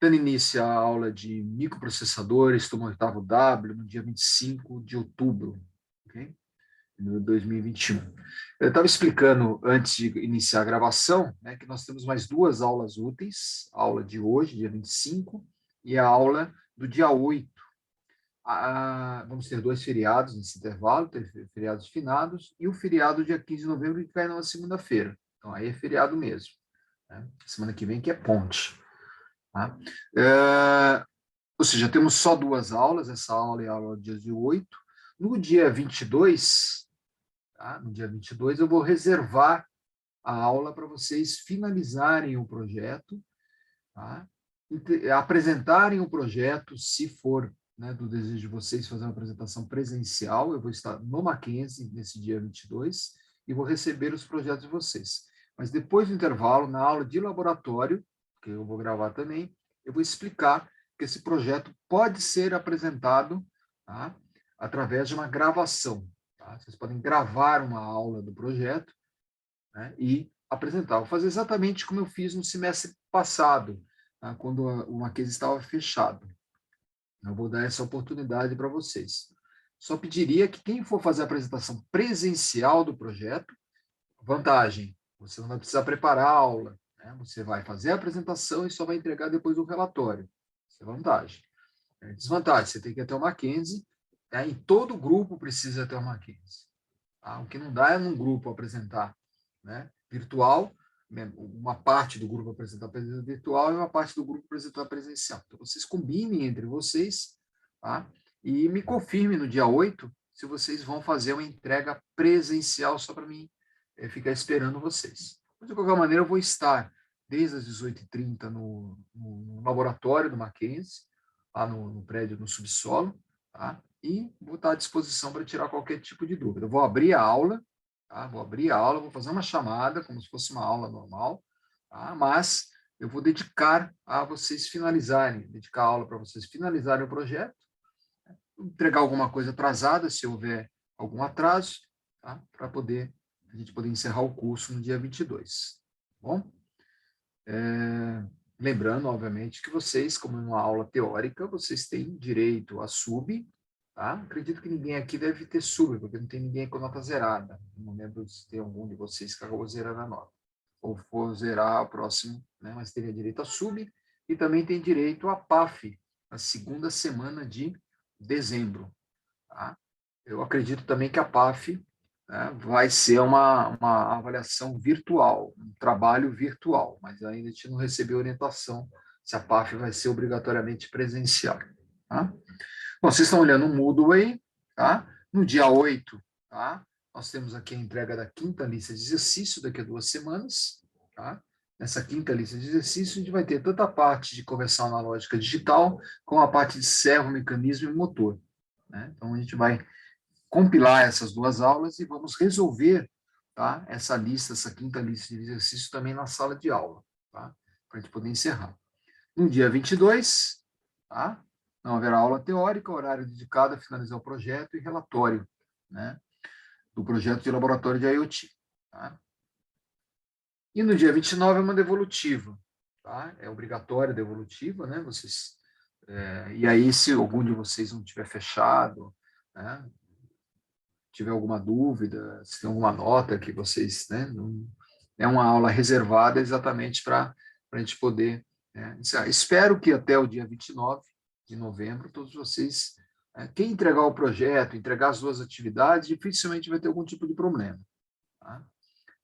dando início à aula de microprocessadores, turma 8º W, no dia 25 de outubro, ok? De 2021. Eu estava explicando, antes de iniciar a gravação, né, que nós temos mais 2 aulas úteis, a aula de hoje, dia 25, e a aula do dia 8. Vamos ter 2 feriados nesse intervalo, ter feriados finados, e o feriado dia 15 de novembro, que cai na segunda-feira. Então, aí é feriado mesmo. Né? Semana que vem, que é ponte. Tá? Ou seja, temos só 2 aulas, essa aula é a aula do dia 8. No dia 22, tá? No dia 22, eu vou reservar a aula para vocês finalizarem o projeto, tá? Apresentarem o projeto, se for, né, do desejo de vocês fazer uma apresentação presencial. Eu vou estar no Mackenzie nesse dia 22 e vou receber os projetos de vocês. Mas depois do intervalo, na aula de laboratório, que eu vou gravar também, eu vou explicar que esse projeto pode ser apresentado, tá, através de uma gravação. Tá? Vocês podem gravar uma aula do projeto, né, e apresentar. Vou fazer exatamente como eu fiz no semestre passado, tá, quando o Mackenzie estava fechado. Eu vou dar essa oportunidade para vocês. Só pediria que quem for fazer a apresentação presencial do projeto, vantagem, você não vai precisar preparar a aula, né? Você vai fazer a apresentação e só vai entregar depois o relatório. Isso é vantagem. Desvantagem, você tem que ir até o Mackenzie, né? E todo grupo precisa ter o Mackenzie. Tá? O que não dá é num grupo apresentar, né, virtual, uma parte do grupo apresentar virtual e uma parte do grupo apresentar presencial. Então, vocês combinem entre vocês, tá? E me confirme no dia 8 se vocês vão fazer uma entrega presencial, só para mim ficar esperando vocês. Mas, de qualquer maneira, eu vou estar desde as 18h30 no laboratório do Mackenzie, lá no prédio, no subsolo, tá? E vou estar à disposição para tirar qualquer tipo de dúvida. Eu vou abrir a aula, tá? Vou abrir a aula, vou fazer uma chamada, como se fosse uma aula normal, tá? Mas eu vou dedicar a vocês finalizarem, dedicar a aula para vocês finalizarem o projeto, entregar alguma coisa atrasada, se houver algum atraso, tá? Para a gente poder encerrar o curso no dia 22. Tá bom? Lembrando, obviamente, que vocês, como uma aula teórica, vocês têm direito a sub, tá? Acredito que ninguém aqui deve ter sub, porque não tem ninguém com nota zerada. Não lembro se tem algum de vocês que acabou zerando a nota. Ou for zerar o próximo, né? Mas teria direito a sub e também tem direito a PAF, na segunda semana de dezembro, tá? Eu acredito também que a PAF, né, vai ser uma avaliação virtual, um trabalho virtual, mas ainda a gente não recebeu orientação se a PAF vai ser obrigatoriamente presencial. Tá? Bom, vocês estão olhando o Moodle, tá? No dia 8, tá? Nós temos aqui a entrega da 5ª lista de exercício, daqui a 2 semanas. Tá? Nessa 5ª lista de exercício, a gente vai ter tanto a parte de conversão analógica digital, como a parte de servo, mecanismo e motor. Né? Então, a gente vai compilar essas 2 aulas e vamos resolver, tá, essa lista, essa 5ª lista de exercícios também na sala de aula, tá, para a gente poder encerrar. No dia 22, tá, não haverá aula teórica, horário dedicado a finalizar o projeto e relatório, né, do projeto de laboratório de IoT. Tá? E no dia 29 é uma devolutiva, tá? É obrigatória a devolutiva, né? Vocês, e aí, se algum de vocês não tiver fechado, né, tiver alguma dúvida, se tem alguma nota que vocês, né, não, é uma aula reservada exatamente para a gente poder, né, encerrar. Espero que até o dia 29 de novembro, todos vocês, quem entregar o projeto, entregar as 2 atividades, dificilmente vai ter algum tipo de problema. Tá?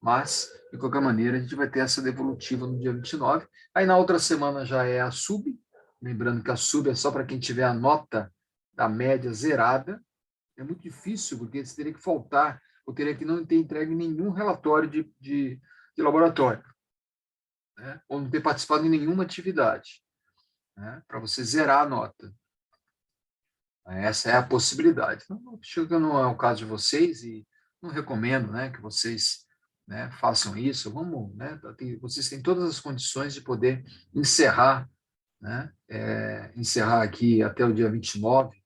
Mas, de qualquer maneira, a gente vai ter essa devolutiva no dia 29. Aí, na outra semana, já é a sub, lembrando que a sub é só para quem tiver a nota da média zerada. É muito difícil, porque você teria que faltar, ou teria que não ter entregue nenhum relatório de laboratório, né? Ou não ter participado em nenhuma atividade, né? Para você zerar a nota. Essa é a possibilidade. Não, acho que não é o caso de vocês e não recomendo, né, que vocês, né, façam isso. Vamos, né, vocês têm todas as condições de poder encerrar, né, encerrar aqui até o dia 29,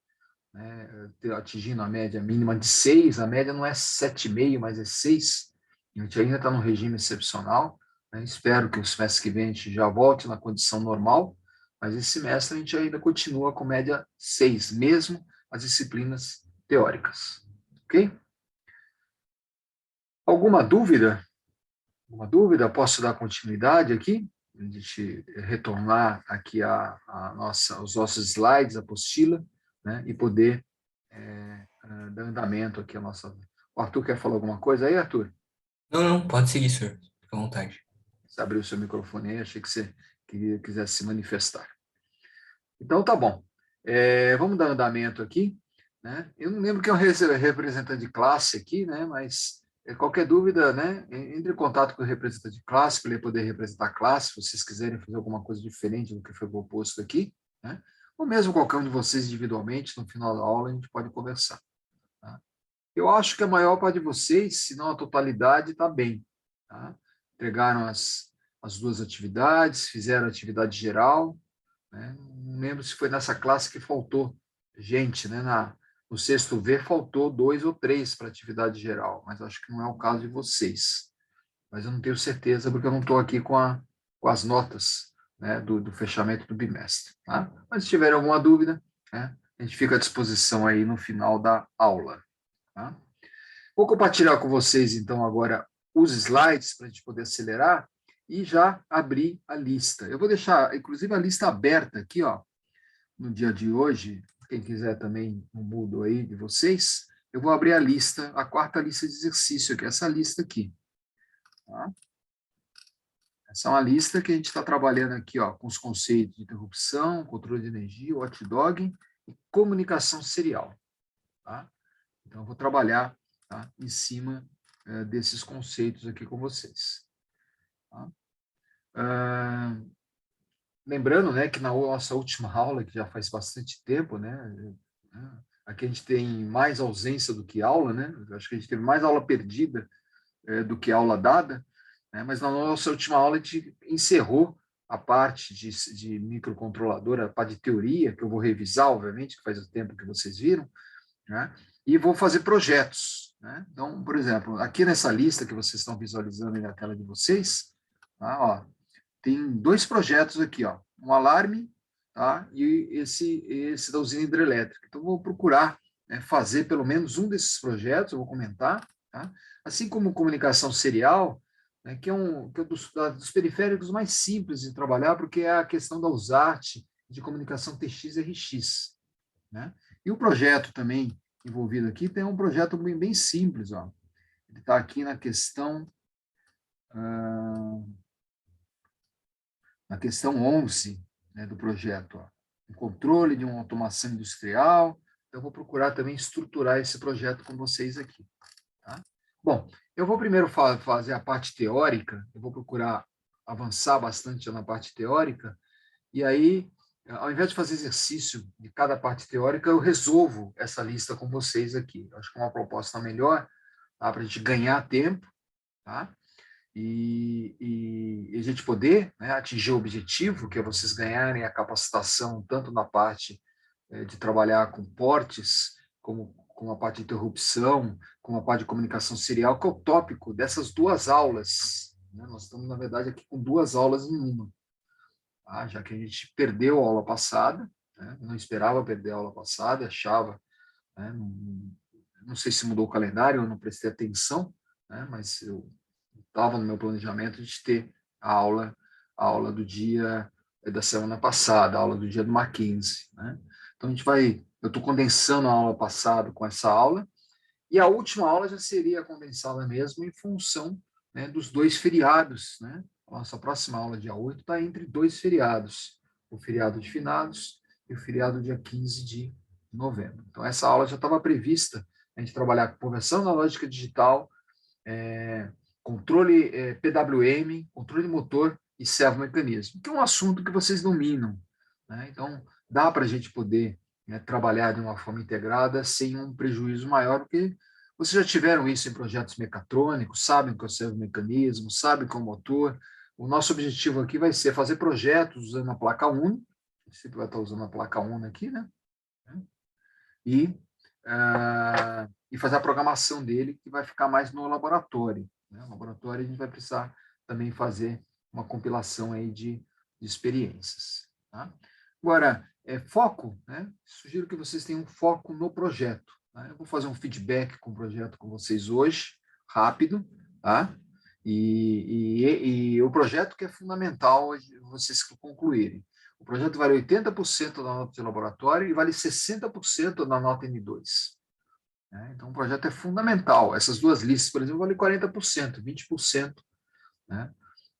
né, atingindo a média mínima de 6, a média não é 7,5, mas é 6, a gente ainda está no regime excepcional, né, espero que o semestre que vem a gente já volte na condição normal, mas esse semestre a gente ainda continua com média 6, mesmo as disciplinas teóricas. Ok? Alguma dúvida? Alguma dúvida? Posso dar continuidade aqui? A gente retornar aqui os nossos slides, a apostila, né? E poder dar andamento aqui a nossa... O Arthur quer falar alguma coisa aí, Arthur? Não, não, pode seguir, senhor. Fica à vontade. Você abriu o seu microfone aí, achei que você quisesse se manifestar. Então, tá bom. Vamos dar andamento aqui, né? Eu não lembro quem é o representante de classe aqui, né? Mas qualquer dúvida, né? Entre em contato com o representante de classe para ele poder representar a classe, se vocês quiserem fazer alguma coisa diferente do que foi proposto aqui, né? Ou mesmo qualquer um de vocês individualmente, no final da aula, a gente pode conversar. Tá? Eu acho que a maior parte de vocês, se não a totalidade, está bem. Tá? Entregaram as duas atividades, fizeram a atividade geral, né? Não lembro se foi nessa classe que faltou gente, né? No sexto V faltou 2 ou 3 para atividade geral, mas acho que não é o caso de vocês. Mas eu não tenho certeza, porque eu não estou aqui com as notas, né, do fechamento do bimestre. Tá? Mas se tiver alguma dúvida, né, a gente fica à disposição aí no final da aula. Tá? Vou compartilhar com vocês, então, agora os slides para a gente poder acelerar e já abrir a lista. Eu vou deixar, inclusive, a lista aberta aqui, ó, no dia de hoje. Quem quiser também no Moodle aí de vocês, eu vou abrir a lista, a quarta lista de exercício, que é essa lista aqui. Tá? Essa é uma lista que a gente está trabalhando aqui, ó, com os conceitos de interrupção, controle de energia, watchdog e comunicação serial. Tá? Então, eu vou trabalhar, tá, em cima desses conceitos aqui com vocês. Tá? Lembrando, né, que na nossa última aula, que já faz bastante tempo, né, aqui a gente tem mais ausência do que aula, né? Eu acho que a gente teve mais aula perdida do que aula dada, né? Mas na nossa última aula a gente encerrou a parte de microcontroladora, a parte de teoria, que eu vou revisar, obviamente, que faz o tempo que vocês viram, né? E vou fazer projetos, né? Então, por exemplo, aqui nessa lista que vocês estão visualizando aí na tela de vocês, tá? Ó, tem 2 projetos aqui, ó, um alarme, tá? E esse da usina hidrelétrica. Então, vou procurar, né, fazer pelo menos um desses projetos, eu vou comentar, tá? Assim como comunicação serial, né, que é dos periféricos mais simples de trabalhar, porque é a questão da USART de comunicação TX e RX, né? E o projeto também envolvido aqui tem um projeto bem simples, ó. Ele está aqui na questão na questão 11, né, do projeto, ó, o controle de uma automação industrial. Então, eu vou procurar também estruturar esse projeto com vocês aqui. Tá? Bom, eu vou primeiro fazer a parte teórica, eu vou procurar avançar bastante na parte teórica, e aí, ao invés de fazer exercício de cada parte teórica, eu resolvo essa lista com vocês aqui. Eu acho que é uma proposta melhor, tá? Para a gente ganhar tempo, tá? E a gente poder, né, atingir o objetivo, que é vocês ganharem a capacitação tanto na parte de trabalhar com portes, como com a parte de interrupção, com a parte de comunicação serial, que é o tópico dessas 2 aulas. Né? Nós estamos, na verdade, aqui com 2 aulas em uma, tá? Já que a gente perdeu a aula passada, né? Não esperava perder a aula passada, achava, né? Não sei se mudou o calendário, eu não prestei atenção, né? Mas eu estava no meu planejamento de ter a aula do dia da semana passada, a aula do dia do Mackenzie, né? Então a gente vai, eu estou condensando a aula passada com essa aula, e a última aula já seria condensada mesmo em função, né, dos 2 feriados, né? A nossa próxima aula, dia 8, está entre 2 feriados, o feriado de finados e o feriado dia 15 de novembro. Então essa aula já estava prevista a gente trabalhar com conversão na lógica digital, controle PWM, controle motor e servomecanismo, que é um assunto que vocês dominam, né? Então, dá para a gente poder, né, trabalhar de uma forma integrada sem um prejuízo maior, porque vocês já tiveram isso em projetos mecatrônicos, sabem o que é o servomecanismo, sabem o que é o motor. O nosso objetivo aqui vai ser fazer projetos usando a placa Uno, você vai estar usando a placa Uno aqui, né? E fazer a programação dele, que vai ficar mais no laboratório. Né? No laboratório, a gente vai precisar também fazer uma compilação aí de experiências. Tá? Agora, foco, né? Sugiro que vocês tenham foco no projeto. Tá? Eu vou fazer um feedback com o projeto com vocês hoje, rápido, tá? E o projeto que é fundamental vocês concluírem. O projeto vale 80% da nota de laboratório e vale 60% da nota N2. Né? Então, o projeto é fundamental. Essas duas listas, por exemplo, valem 40%, 20%, né?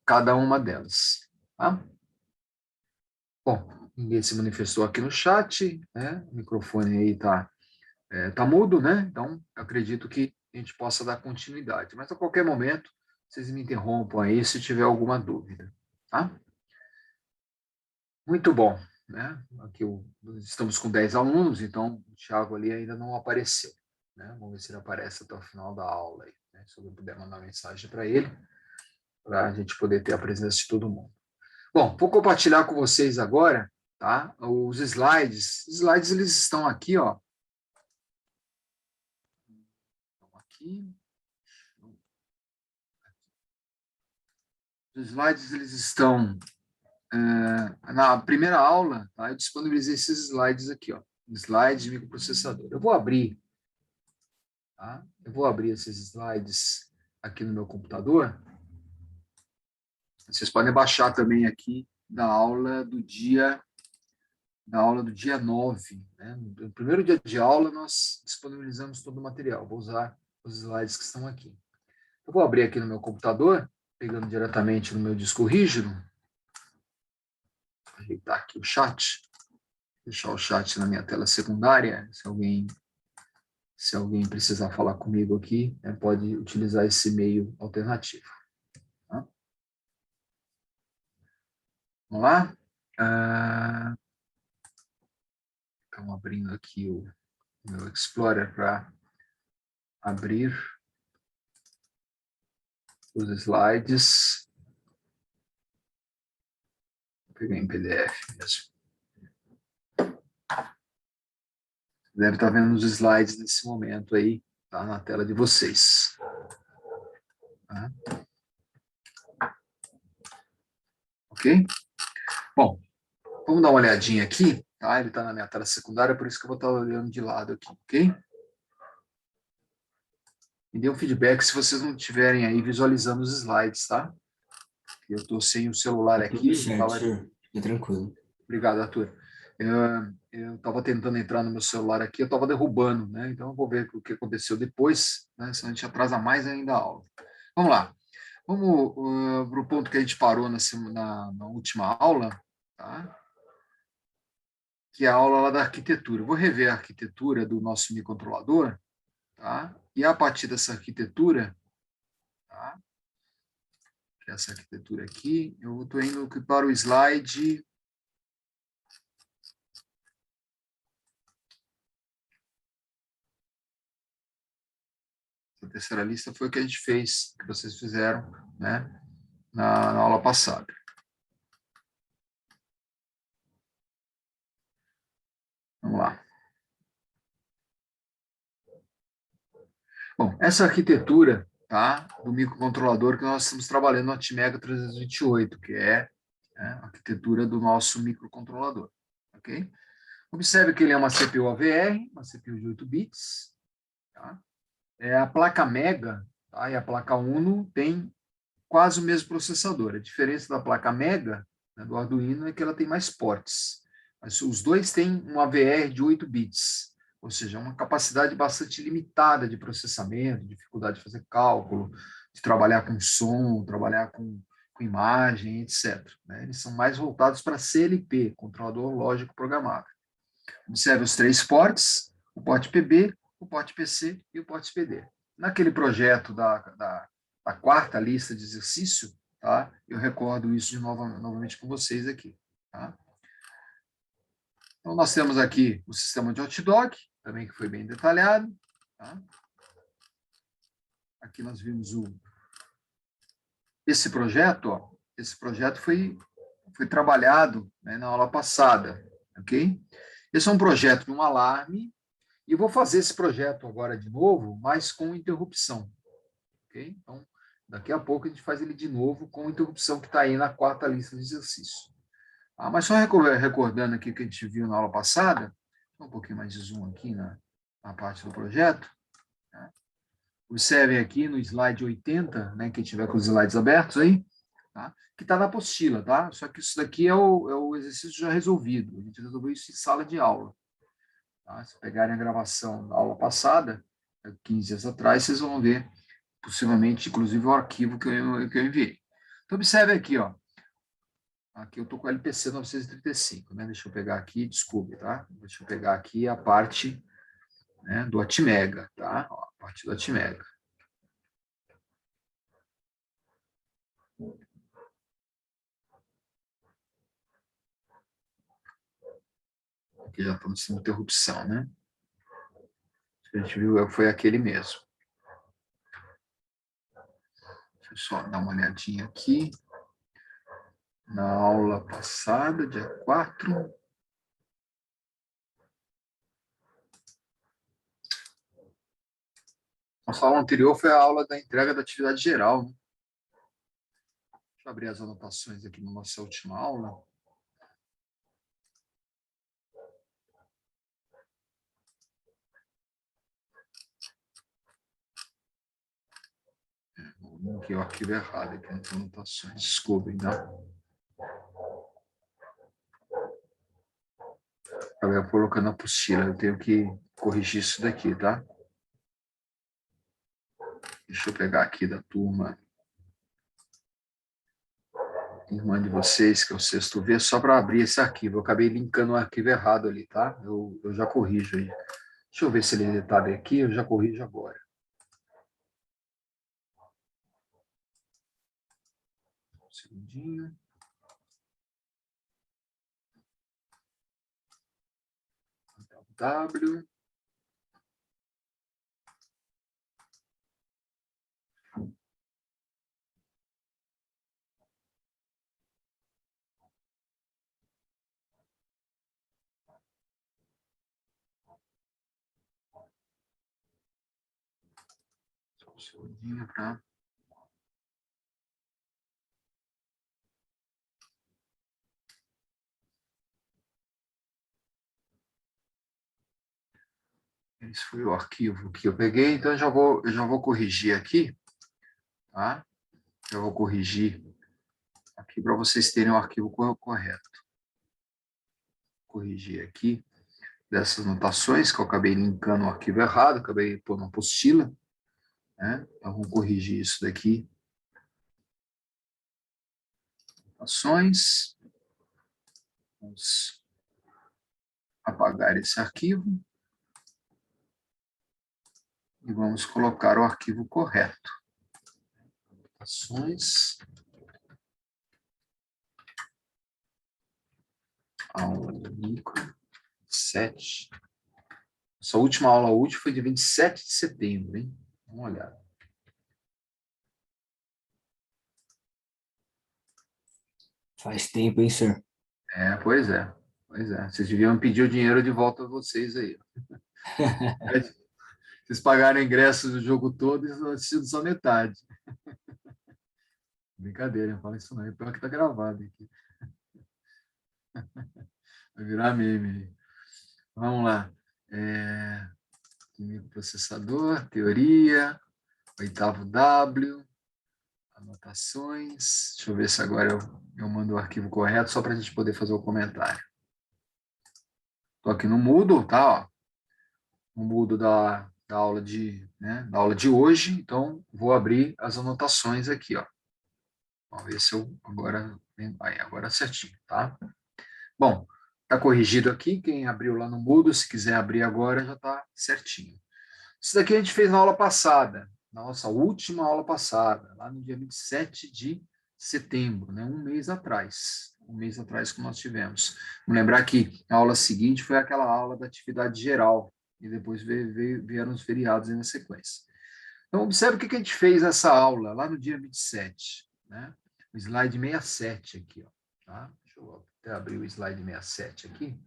Cada uma delas. Tá? Bom, ninguém se manifestou aqui no chat, né? O microfone aí tá mudo, né? Então, acredito que a gente possa dar continuidade. Mas, a qualquer momento, vocês me interrompam aí se tiver alguma dúvida, tá? Muito bom, né? Aqui estamos com 10 alunos, então o Thiago ali ainda não apareceu, né? Vamos ver se ele aparece até o final da aula aí, né? Se eu puder mandar mensagem para ele, para a gente poder ter a presença de todo mundo. Bom, vou compartilhar com vocês agora, tá? Os slides. Os slides, eles estão aqui, ó. Aqui. Os slides, eles estão na primeira aula, tá? Eu disponibilizei esses slides aqui, ó. Slides de microprocessador. Eu vou abrir, tá? Eu vou abrir esses slides aqui no meu computador. Vocês podem baixar também aqui da aula do dia 9. Né? No primeiro dia de aula, nós disponibilizamos todo o material. Vou usar os slides que estão aqui. Eu vou abrir aqui no meu computador, pegando diretamente no meu disco rígido. Vou ajeitar aqui o chat. Deixar o chat na minha tela secundária. Se alguém precisar falar comigo aqui, pode utilizar esse meio alternativo. Tá? Vamos lá? Então, abrindo aqui o meu Explorer para abrir os slides. Vou pegar em PDF mesmo. Deve estar vendo os slides nesse momento aí, tá na tela de vocês. Tá? Ok? Bom, vamos dar uma olhadinha aqui. Tá? Ele está na minha tela secundária, por isso que eu vou estar olhando de lado aqui, ok? Me dê um feedback se vocês não estiverem aí visualizando os slides, tá? Eu estou sem o celular aqui. Tudo certo, senhor. Fique tranquilo. Obrigado, Arthur. Eu estava tentando entrar no meu celular aqui, eu estava derrubando, né? Então, eu vou ver o que aconteceu depois, né? Senão a gente atrasa mais ainda a aula. Vamos lá. Vamos para o ponto que a gente parou na última aula, tá? Que é a aula lá da arquitetura. Eu vou rever a arquitetura do nosso microcontrolador, tá? E a partir dessa arquitetura, tá? Essa arquitetura aqui, eu estou indo para o slide. A terceira lista foi o que a gente fez, que vocês fizeram, né, na aula passada. Vamos lá. Bom, essa arquitetura, tá, do microcontrolador que nós estamos trabalhando no Atmega 328, que é, né, a arquitetura do nosso microcontrolador, ok? Observe que ele é uma CPU AVR, uma CPU de 8 bits, tá? A placa Mega, tá, e a placa Uno tem quase o mesmo processador. A diferença da placa Mega, né, do Arduino, é que ela tem mais ports. Mas os dois têm um AVR de 8 bits, ou seja, uma capacidade bastante limitada de processamento, dificuldade de fazer cálculo, de trabalhar com som, trabalhar com imagem, etc. Né? Eles são mais voltados para CLP, controlador lógico programável. Observe os 3 ports, o port PB, o port PC e o port SPD. Naquele projeto da quarta lista de exercício, tá? Eu recordo isso novamente com vocês aqui. Tá? Então, nós temos aqui o sistema de hotdog, também que foi bem detalhado. Tá? Aqui nós vimos esse projeto. Ó, esse projeto foi trabalhado, né, na aula passada. Ok? Esse é um projeto de um alarme, e vou fazer esse projeto agora de novo, mas com interrupção. Ok? Então, daqui a pouco a gente faz ele de novo com interrupção que está aí na quarta lista de exercício. Mas só recordando aqui o que a gente viu na aula passada, um pouquinho mais de zoom aqui na parte do projeto. Né? Observem aqui no slide 80, né, quem tiver com os slides abertos aí, tá? Que está na apostila, tá? Só que isso daqui é o exercício já resolvido. A gente resolveu isso em sala de aula. Tá? Se pegarem a gravação da aula passada, 15 dias atrás, vocês vão ver, possivelmente, inclusive, o arquivo que eu enviei. Então, observe aqui, ó. Aqui eu estou com o LPC 935, né? Deixa eu pegar aqui, desculpe, tá? Deixa eu pegar aqui a parte, né, do Atmega, tá? Ó, a parte do Atmega. Aqui já estamos sem interrupção, né? A gente viu, foi aquele mesmo. Deixa eu só dar uma olhadinha aqui. Na aula passada, dia 4. Nossa aula anterior foi a aula da entrega da atividade geral, né? Deixa eu abrir as anotações aqui na nossa última aula. Aqui o arquivo errado aqui nas anotações. Desculpem, tá? Eu vou colocando a apostila, eu tenho que corrigir isso daqui, tá? Deixa eu pegar aqui da turma irmã de vocês, que é o sexto V, só para abrir esse arquivo. Eu acabei linkando o arquivo errado ali, tá? Eu já corrijo aí. Deixa eu ver se ele está aqui, eu já corrijo agora. Um segundinho. W. Só um segundinho, tá? Esse foi o arquivo que eu peguei, então eu já vou corrigir aqui, tá? Já vou corrigir aqui para vocês terem o arquivo correto. Corrigir aqui dessas anotações, que eu acabei linkando o arquivo errado, acabei pondo uma apostila, né? Então, vamos corrigir isso daqui. Anotações. Vamos apagar esse arquivo. E vamos colocar o arquivo correto. Anotações. Aula micro 7. Essa última aula útil foi de 27 de setembro, hein? Dá uma olhada. Faz tempo, hein, senhor? Pois é. Pois é. Vocês deviam pedir o dinheiro de volta a vocês aí. Vocês pagaram o ingresso do jogo todo e estão assistindo só metade. Brincadeira, não fala isso não. É pior que tá gravado aqui. Vai virar meme. Vamos lá. Processador, teoria, oitavo W, anotações. Deixa eu ver se agora eu mando o arquivo correto, só para a gente poder fazer o comentário. Estou aqui no Moodle, tá? Ó, no Moodle da aula da aula de hoje, então vou abrir as anotações aqui, ó. Vamos ver se eu agora certinho, tá? Bom, está corrigido aqui, quem abriu lá no Moodle, se quiser abrir agora, já está certinho. Isso daqui a gente fez na aula passada, na nossa última aula passada, lá no dia 27 de setembro, né? Um mês atrás que nós tivemos. Vamos lembrar que a aula seguinte foi aquela aula da atividade geral, e depois vieram os feriados aí na sequência. Então, observe o que a gente fez nessa aula, lá no dia 27, né? O slide 67 aqui, ó, tá? Deixa eu até abrir o slide 67 aqui.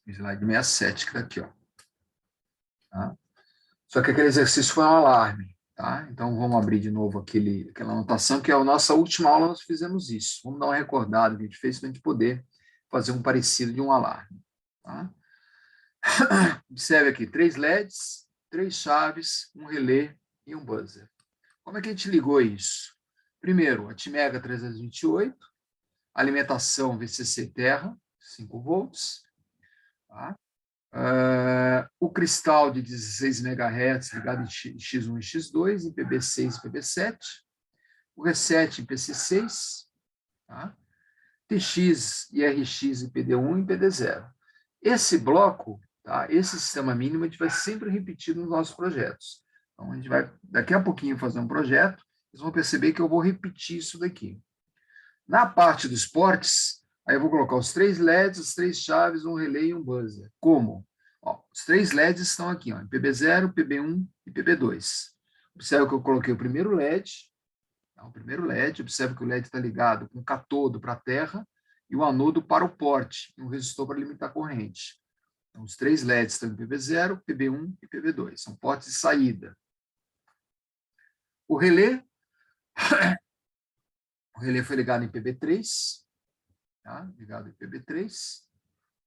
slide 67, que está aqui, ó. Tá? Só que aquele exercício foi um alarme, tá? Então, vamos abrir de novo aquela anotação, que é a nossa última aula, nós fizemos isso. Vamos dar uma recordada que a gente fez para a gente poder fazer um parecido de um alarme, tá? Observe aqui, 3 LEDs, 3 chaves, um relé e um buzzer. Como é que a gente ligou isso? Primeiro, a Timega 328, alimentação VCC terra, 5 volts, tá? O cristal de 16 MHz ligado em X1 e X2, em PB6 e PB7, o reset em PC6, tá? TX e RX em PD1 e PD0. Esse bloco, tá? Esse sistema mínimo, a gente vai sempre repetir nos nossos projetos. Então, a gente vai, daqui a pouquinho, fazer um projeto, vocês vão perceber que eu vou repetir isso daqui. Na parte dos ports, aí eu vou colocar os 3 LEDs, as 3 chaves, um relé e um buzzer. Como? Ó, os 3 LEDs estão aqui, ó, em PB0, PB1 e PB2. Observe que eu coloquei o primeiro LED, tá? O primeiro LED, observe que o LED está ligado com o catodo para a terra e o anodo para o porte, e um resistor para limitar a corrente. Então, os 3 LEDs estão em PB0, PB1 e PB2. São portes de saída. O relé foi ligado em PB3, tá? Ligado em PB3.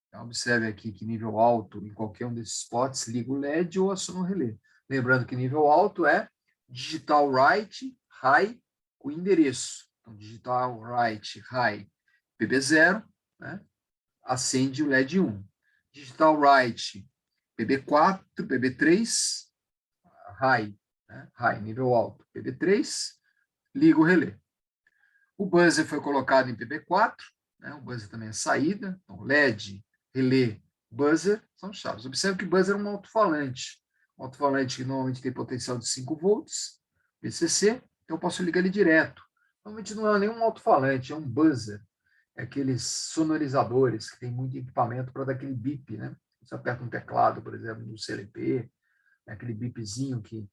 Então, observe aqui que nível alto, em qualquer um desses spots, liga o LED ou aciona o relé. Lembrando que nível alto é digital write high com endereço. Então, digital write high PB0, né? Acende o LED 1. Digital write PB4, PB3, high, né? High, nível alto, PB3, liga o relé. O buzzer foi colocado em PB4, né? O buzzer também é saída, então LED, relé, buzzer são chaves. Observe que buzzer é um alto-falante. Um alto-falante que normalmente tem potencial de 5 volts, VCC, então eu posso ligar ele direto. Normalmente não é nenhum alto-falante, é um buzzer. É aqueles sonorizadores que tem muito equipamento para dar aquele bip, né? Você aperta um teclado, por exemplo, no CLP, é aquele bipzinho que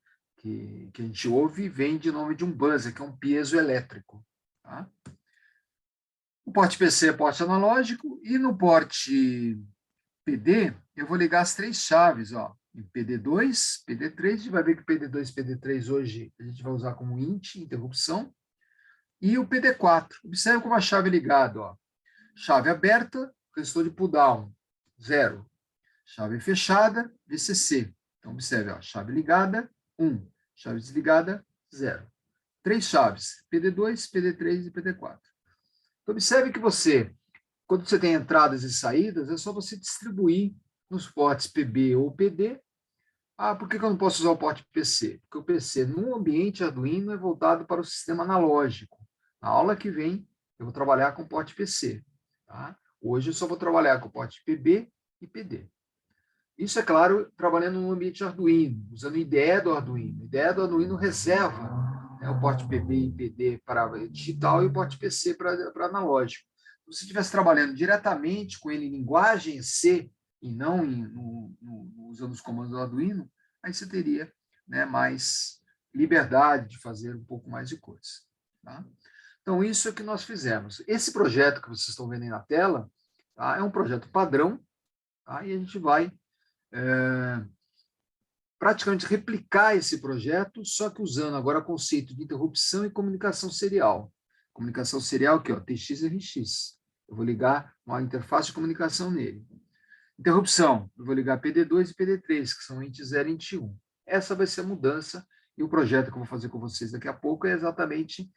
a gente ouve, vem de nome de um buzzer, que é um piezo elétrico. Tá? O porte PC é porte analógico, e no porte PD, eu vou ligar as 3 chaves, ó, em PD2, PD3, a gente vai ver que PD2 e PD3 hoje a gente vai usar como INT, interrupção, e o PD4. Observe como a chave é ligada, ó. Chave aberta, resistor de pull-down, 0. Chave fechada, VCC. Então, observe, ó, chave ligada, 1. Chave desligada, 0. 3 chaves, PD2, PD3 e PD4. Então, observe que quando você tem entradas e saídas, é só você distribuir nos portes PB ou PD. Por que eu não posso usar o porte PC? Porque o PC, no ambiente Arduino, é voltado para o sistema analógico. Na aula que vem, eu vou trabalhar com o porte PC. Tá? Hoje eu só vou trabalhar com o porte PB e PD. Isso, é claro, trabalhando no ambiente Arduino, usando a IDE do Arduino. A IDE do Arduino reserva, né, o porte PB e PD para digital e o porte PC para analógico. Se você estivesse trabalhando diretamente com ele em linguagem C e não usando os comandos do Arduino, aí você teria, né, mais liberdade de fazer um pouco mais de coisa. Tá? Então, isso é o que nós fizemos. Esse projeto que vocês estão vendo aí na tela, tá, é um projeto padrão, tá, e a gente vai praticamente replicar esse projeto, só que usando agora o conceito de interrupção e comunicação serial. Comunicação serial aqui, ó, TX e RX. Eu vou ligar uma interface de comunicação nele. Interrupção, eu vou ligar PD2 e PD3, que são int 0 e int 1. Essa vai ser a mudança, e o projeto que eu vou fazer com vocês daqui a pouco é exatamente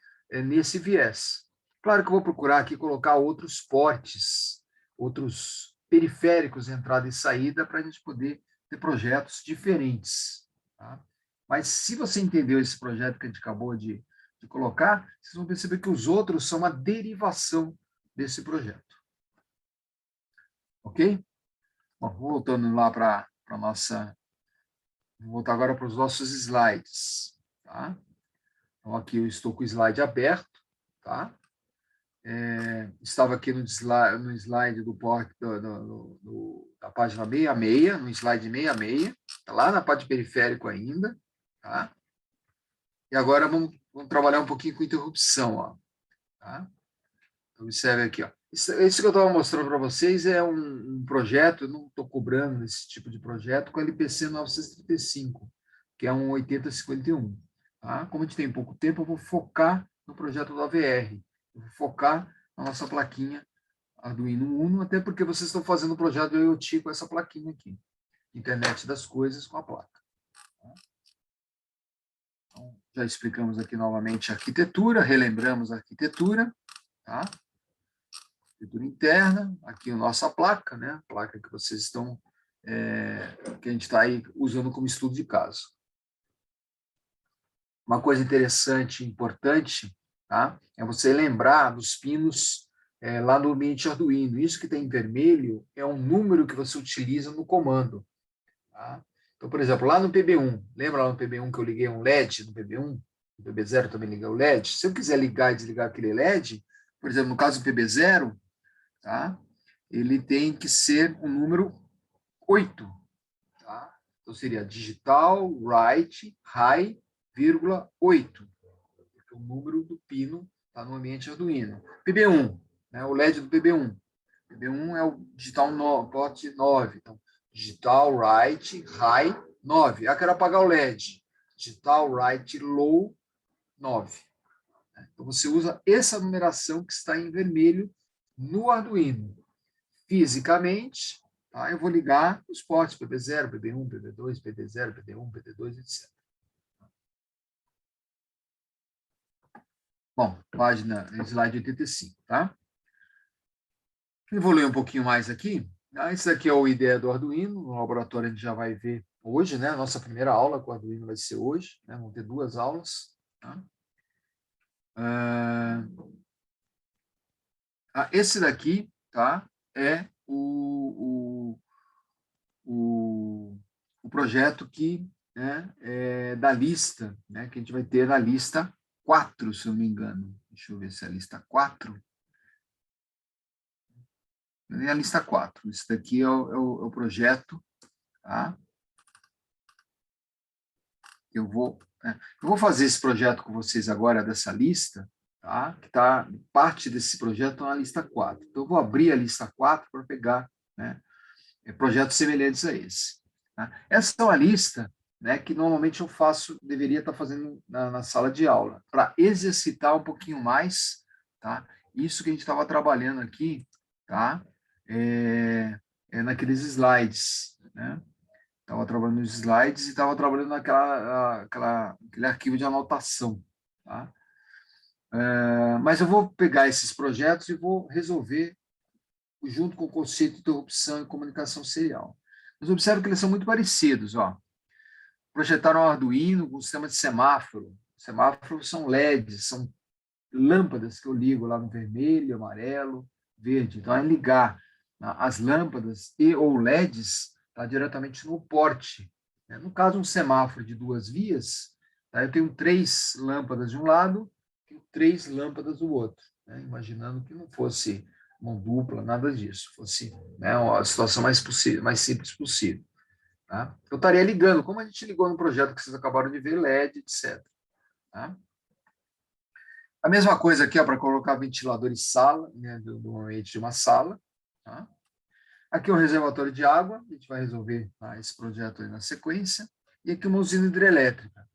nesse viés. Claro que eu vou procurar aqui colocar outros portes, outros periféricos de entrada e saída, para a gente poder ter projetos diferentes. Tá? Mas se você entendeu esse projeto que a gente acabou de colocar, vocês vão perceber que os outros são uma derivação desse projeto. Ok? Bom, voltando lá para a nossa... Vou voltar agora para os nossos slides. Tá? Então, aqui eu estou com o slide aberto. Tá? Estava aqui no slide do porte da página 66, no slide 66, tá lá na parte periférico ainda. Tá? E agora vamos trabalhar um pouquinho com interrupção. Ó, tá? Então, observe aqui. Ó. Isso que eu estava mostrando para vocês é um projeto, eu não estou cobrando esse tipo de projeto, com a LPC 935, que é um 8051. Tá? Como a gente tem pouco tempo, eu vou focar no projeto do AVR. Eu vou focar na nossa plaquinha Arduino Uno, até porque vocês estão fazendo o projeto do IoT com essa plaquinha aqui. Internet das coisas com a placa. Então, já explicamos aqui novamente a arquitetura, relembramos a arquitetura, tá? Arquitetura interna, aqui a nossa placa, né? A placa que vocês estão, que a gente está aí usando como estudo de caso. Uma coisa interessante, importante, tá? É você lembrar dos pinos lá no ambiente Arduino. Isso que tem em vermelho é um número que você utiliza no comando. Tá? Então, por exemplo, lá no PB1, lembra lá no PB1 que eu liguei um LED no PB1? No PB0 também liguei o LED. Se eu quiser ligar e desligar aquele LED, por exemplo, no caso do PB0, tá? Ele tem que ser um número 8. Tá? Então, seria digital, write, high, vírgula, 8. Porque o número do pino está no ambiente Arduino. PB1, né? O LED do PB1. PB1 é o digital port 9. Então, digital, write, high, 9. Eu quero apagar o LED. Digital, write, low, 9. Então, você usa essa numeração que está em vermelho no Arduino. Fisicamente, tá? Eu vou ligar os ports PB0, PB1, PB2, PD0, PD1, PD2, etc. Bom, página, slide 85, tá? Evoluir um pouquinho mais aqui. Esse aqui é o IDE do Arduino. No laboratório a gente já vai ver hoje, né? Nossa primeira aula com o Arduino vai ser hoje, né? Vão ter 2 aulas. Tá? Esse daqui, tá? É o projeto que é da lista, né? Que a gente vai ter na lista 4, se eu não me engano. Deixa eu ver se é a lista 4. É a lista 4. Esse daqui é o projeto, tá? Eu vou fazer esse projeto com vocês agora, dessa lista, tá? Que tá, parte desse projeto na lista 4. Então, eu vou abrir a lista 4 para pegar, né, projetos semelhantes a esse. Tá? Essa é uma lista, né, que normalmente eu deveria estar fazendo na sala de aula, para exercitar um pouquinho mais, tá? Isso que a gente estava trabalhando aqui, tá? Naqueles slides, né? Estava trabalhando nos slides e estava trabalhando aquele arquivo de anotação. Tá? Mas eu vou pegar esses projetos e vou resolver junto com o conceito de interrupção e comunicação serial. Mas observe que eles são muito parecidos. Ó. Projetaram um Arduino com um sistema de semáforo. Semáforos são LEDs, são lâmpadas que eu ligo lá no vermelho, amarelo, verde. Então, é ligar as lâmpadas e ou LEDs tá, diretamente no porte. No caso, um semáforo de 2 vias, tá, eu tenho 3 lâmpadas de um lado e 3 lâmpadas do outro. Né, imaginando que não fosse mão dupla, nada disso. Fosse, né, a situação mais simples possível. Tá? Eu estaria ligando, como a gente ligou no projeto que vocês acabaram de ver, LED, etc. Tá? A mesma coisa aqui para colocar ventilador em sala, né, do ambiente de uma sala. Tá? Aqui é um reservatório de água, a gente vai resolver esse projeto aí na sequência. E aqui uma usina hidrelétrica.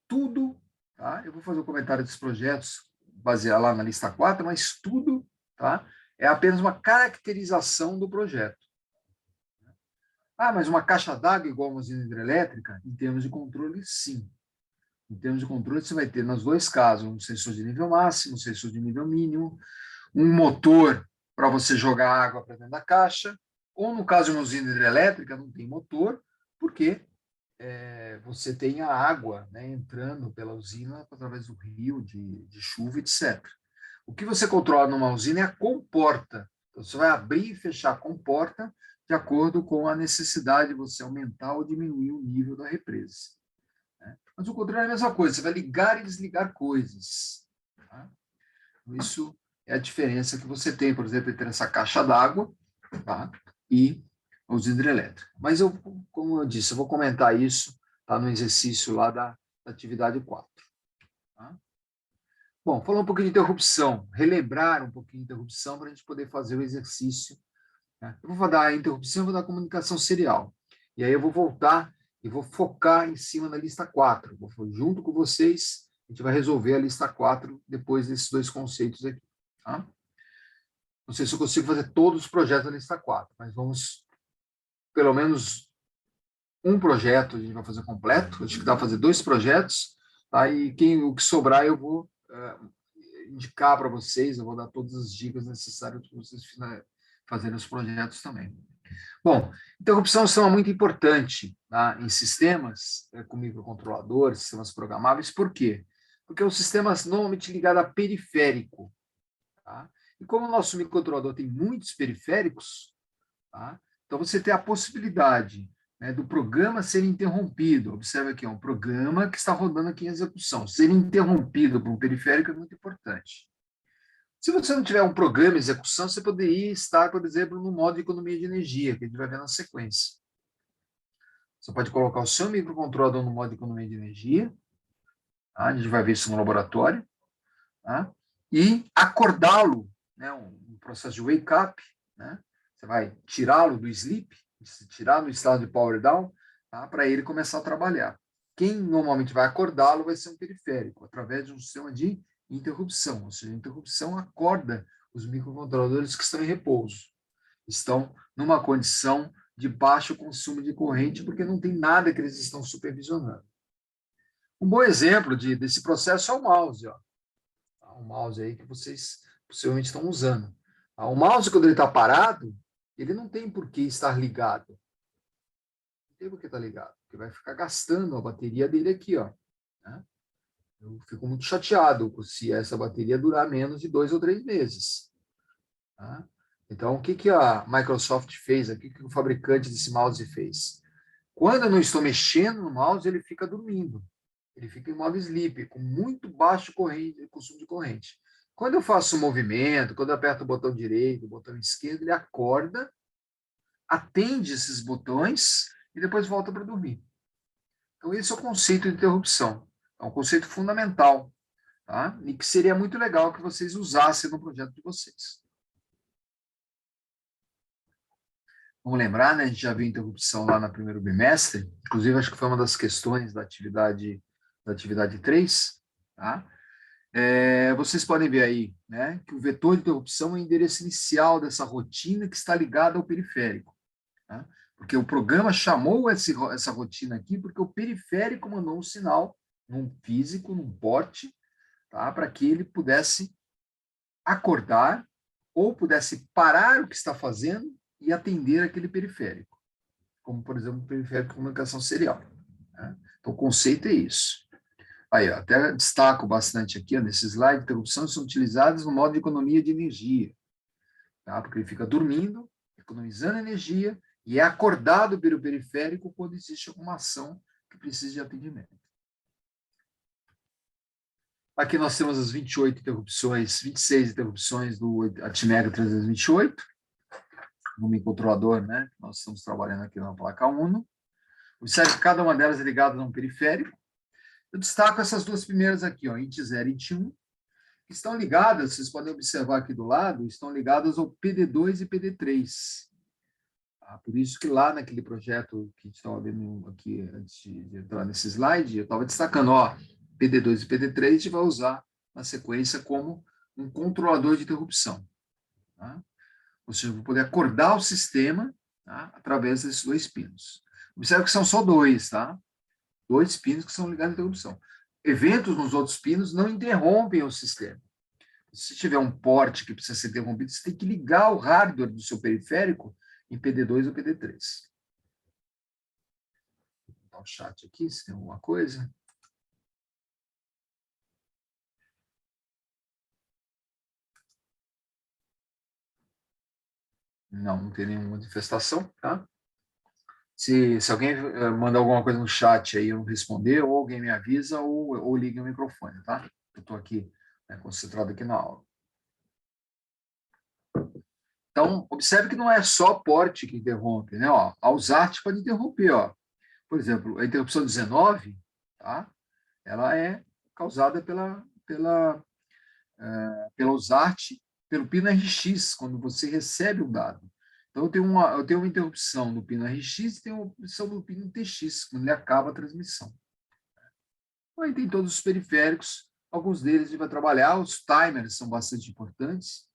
Tudo, tá? Eu vou fazer um comentário desses projetos, baseado lá na lista 4, mas tudo, tá? É apenas uma caracterização do projeto. Mas uma caixa d'água igual uma usina hidrelétrica? Em termos de controle, sim. Em termos de controle, você vai ter, nos 2 casos, um sensor de nível máximo, um sensor de nível mínimo, um motor para você jogar água para dentro da caixa, ou no caso de uma usina hidrelétrica, não tem motor, porque você tem a água, né, entrando pela usina através do rio, de chuva, etc. O que você controla numa usina é a comporta. Então, você vai abrir e fechar a comporta de acordo com a necessidade de você aumentar ou diminuir o nível da represa. Mas o controle é a mesma coisa, você vai ligar e desligar coisas. Tá? Isso é a diferença que você tem, por exemplo, entre essa caixa d'água, tá, e a usina hidrelétrica. Mas, como eu disse, eu vou comentar isso, tá, no exercício lá da atividade 4. Tá? Bom, falar um pouquinho de interrupção, relembrar um pouquinho de interrupção para a gente poder fazer o exercício, né? Eu vou dar a interrupção, vou dar a comunicação serial. E aí eu vou voltar e vou focar em cima da lista 4. Junto com vocês, a gente vai resolver a lista 4 depois desses dois conceitos aqui. Tá? Não sei se eu consigo fazer todos os projetos da lista 4, mas vamos, pelo menos um projeto a gente vai fazer completo. Acho que dá para fazer 2 projetos, tá? E o que sobrar eu vou indicar para vocês, eu vou dar todas as dicas necessárias para vocês fazerem os projetos também. Bom, interrupção é um sistema muito importante, tá? Em sistemas com microcontroladores, sistemas programáveis. Por quê? Porque é um sistema normalmente ligado a periférico. Tá? E como o nosso microcontrolador tem muitos periféricos, tá? Então você tem a possibilidade, né, do programa ser interrompido. Observe aqui, é um programa que está rodando aqui em execução. Ser interrompido por um periférico é muito importante. Se você não tiver um programa em execução, você poderia estar, por exemplo, no modo de economia de energia, que a gente vai ver na sequência. Você pode colocar o seu microcontrolador no modo de economia de energia, tá? A gente vai ver isso no laboratório, tá? E acordá-lo, né, um processo de wake-up, né? Você vai tirá-lo do sleep, tirar no estado de power down, tá? Para ele começar a trabalhar. Quem normalmente vai acordá-lo vai ser um periférico, através de um sistema de interrupção, ou seja, a interrupção acorda os microcontroladores que estão em repouso, estão numa condição de baixo consumo de corrente, porque não tem nada que eles estão supervisionando. Um bom exemplo desse processo é o mouse, ó. O mouse aí que vocês possivelmente estão usando. O mouse, quando ele está parado, ele não tem por que estar ligado. Não tem por que estar ligado, porque vai ficar gastando a bateria dele aqui, ó. Né? Eu fico muito chateado se essa bateria durar menos de 2 ou 3 meses. Tá? Então, o que a Microsoft fez aqui, o que o fabricante desse mouse fez? Quando eu não estou mexendo no mouse, ele fica dormindo. Ele fica em modo sleep, com muito baixo consumo de corrente. Quando eu faço um movimento, quando eu aperto o botão direito, o botão esquerdo, ele acorda, atende esses botões e depois volta para dormir. Então, esse é o conceito de interrupção. É um conceito fundamental, tá? E que seria muito legal que vocês usassem no projeto de vocês. Vamos lembrar, né? A gente já viu interrupção lá no primeiro bimestre, inclusive acho que foi uma das questões da atividade 3, tá? Vocês podem ver aí, né, que o vetor de interrupção é o endereço inicial dessa rotina que está ligada ao periférico. Tá? Porque o programa chamou essa rotina aqui porque o periférico mandou um sinal num físico, num porte, tá, para que ele pudesse acordar ou pudesse parar o que está fazendo e atender aquele periférico, como, por exemplo, o periférico de comunicação serial. Né? Então, o conceito é isso. Aí, ó, até destaco bastante aqui, ó, nesse slide, interrupções são utilizadas no modo de economia de energia, tá? Porque ele fica dormindo, economizando energia, e é acordado pelo periférico quando existe alguma ação que precisa de atendimento. Aqui nós temos as 28 interrupções, 26 interrupções do Atmega 328, no microcontrolador, né? Nós estamos trabalhando aqui na placa Uno. Observe que cada uma delas é ligada a um periférico. Eu destaco essas duas primeiras aqui, ó, int 0 e int 1, que estão ligadas, vocês podem observar aqui do lado, estão ligadas ao PD2 e PD3. Tá? Por isso que lá naquele projeto que a gente estava vendo aqui, antes de entrar nesse slide, eu estava destacando, ó, PD2 e PD3 a gente vai usar na sequência como um controlador de interrupção. Tá? Ou seja, eu vou poder acordar o sistema, tá, através desses 2 pinos. Observe que são só 2, tá? 2 pinos que são ligados à interrupção. Eventos nos outros pinos não interrompem o sistema. Se tiver um porte que precisa ser interrompido, você tem que ligar o hardware do seu periférico em PD2 ou PD3. Vou botar o chat aqui, se tem alguma coisa. Não tem nenhuma manifestação, tá? Se alguém mandar alguma coisa no chat aí eu não responder, ou alguém me avisa, ou liga o microfone, tá? Eu estou aqui, né, concentrado aqui na aula. Então, observe que não é só porte que interrompe, né? Ó, a Usart pode interromper, ó. Por exemplo, a interrupção 19, tá? Ela é causada pela pela USART, pelo pino RX, quando você recebe o dado. Então, eu tenho uma interrupção no pino RX e tenho uma interrupção no pino TX, quando ele acaba a transmissão. Aí tem todos os periféricos, alguns deles ele vai trabalhar, os timers são bastante importantes,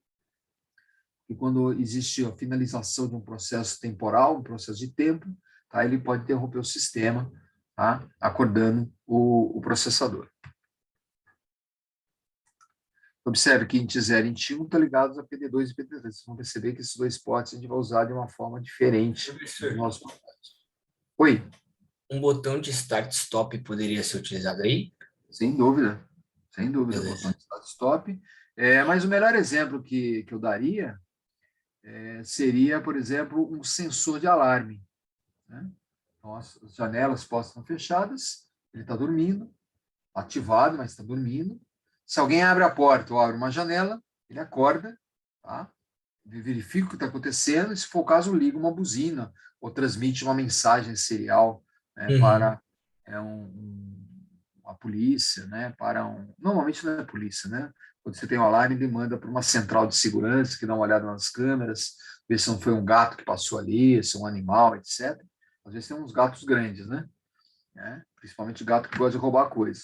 e quando existe a finalização de um processo temporal, um processo de tempo, tá, ele pode interromper o sistema, tá, acordando o processador. Observe que int 0 e int 1 estão ligados a PD2 e PD3. Vocês vão perceber que esses dois potes a gente vai usar de uma forma diferente no nosso processo. Oi? Um botão de start-stop poderia ser utilizado aí? Sem dúvida. Sem dúvida. Beleza. Botão de start-stop. Mas o melhor exemplo que eu daria seria, por exemplo, um sensor de alarme. Né? Então, as janelas postas estão fechadas, ele está dormindo, ativado, mas está dormindo. Se alguém abre a porta ou abre uma janela, ele acorda, tá? Ele verifica o que está acontecendo, e se for o caso, liga uma buzina ou transmite uma mensagem serial, né, para uma polícia, né, normalmente não é polícia, né? Quando você tem um alarme, ele manda para uma central de segurança que dá uma olhada nas câmeras, ver se não foi um gato que passou ali, se é um animal, etc. Às vezes tem uns gatos grandes, né? Principalmente gato que gosta de roubar coisa,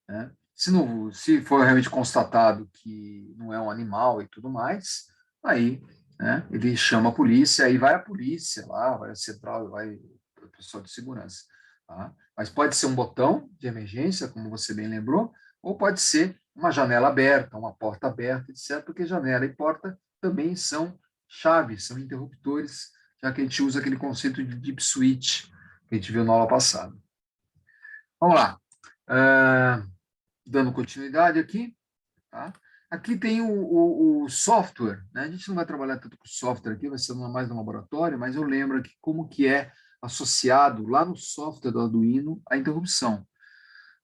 né? Se for realmente constatado que não é um animal e tudo mais, aí, né, ele chama a polícia, aí vai a polícia lá, vai a central, vai o pessoal de segurança. Tá? Mas pode ser um botão de emergência, como você bem lembrou, ou pode ser uma janela aberta, uma porta aberta, etc., porque janela e porta também são chaves, são interruptores, já que a gente usa aquele conceito de deep switch que a gente viu na aula passada. Vamos lá. Dando continuidade aqui, tá? Aqui tem o software, né? A gente não vai trabalhar tanto com software aqui, vai ser mais no laboratório, mas eu lembro aqui como que é associado lá no software do Arduino a interrupção.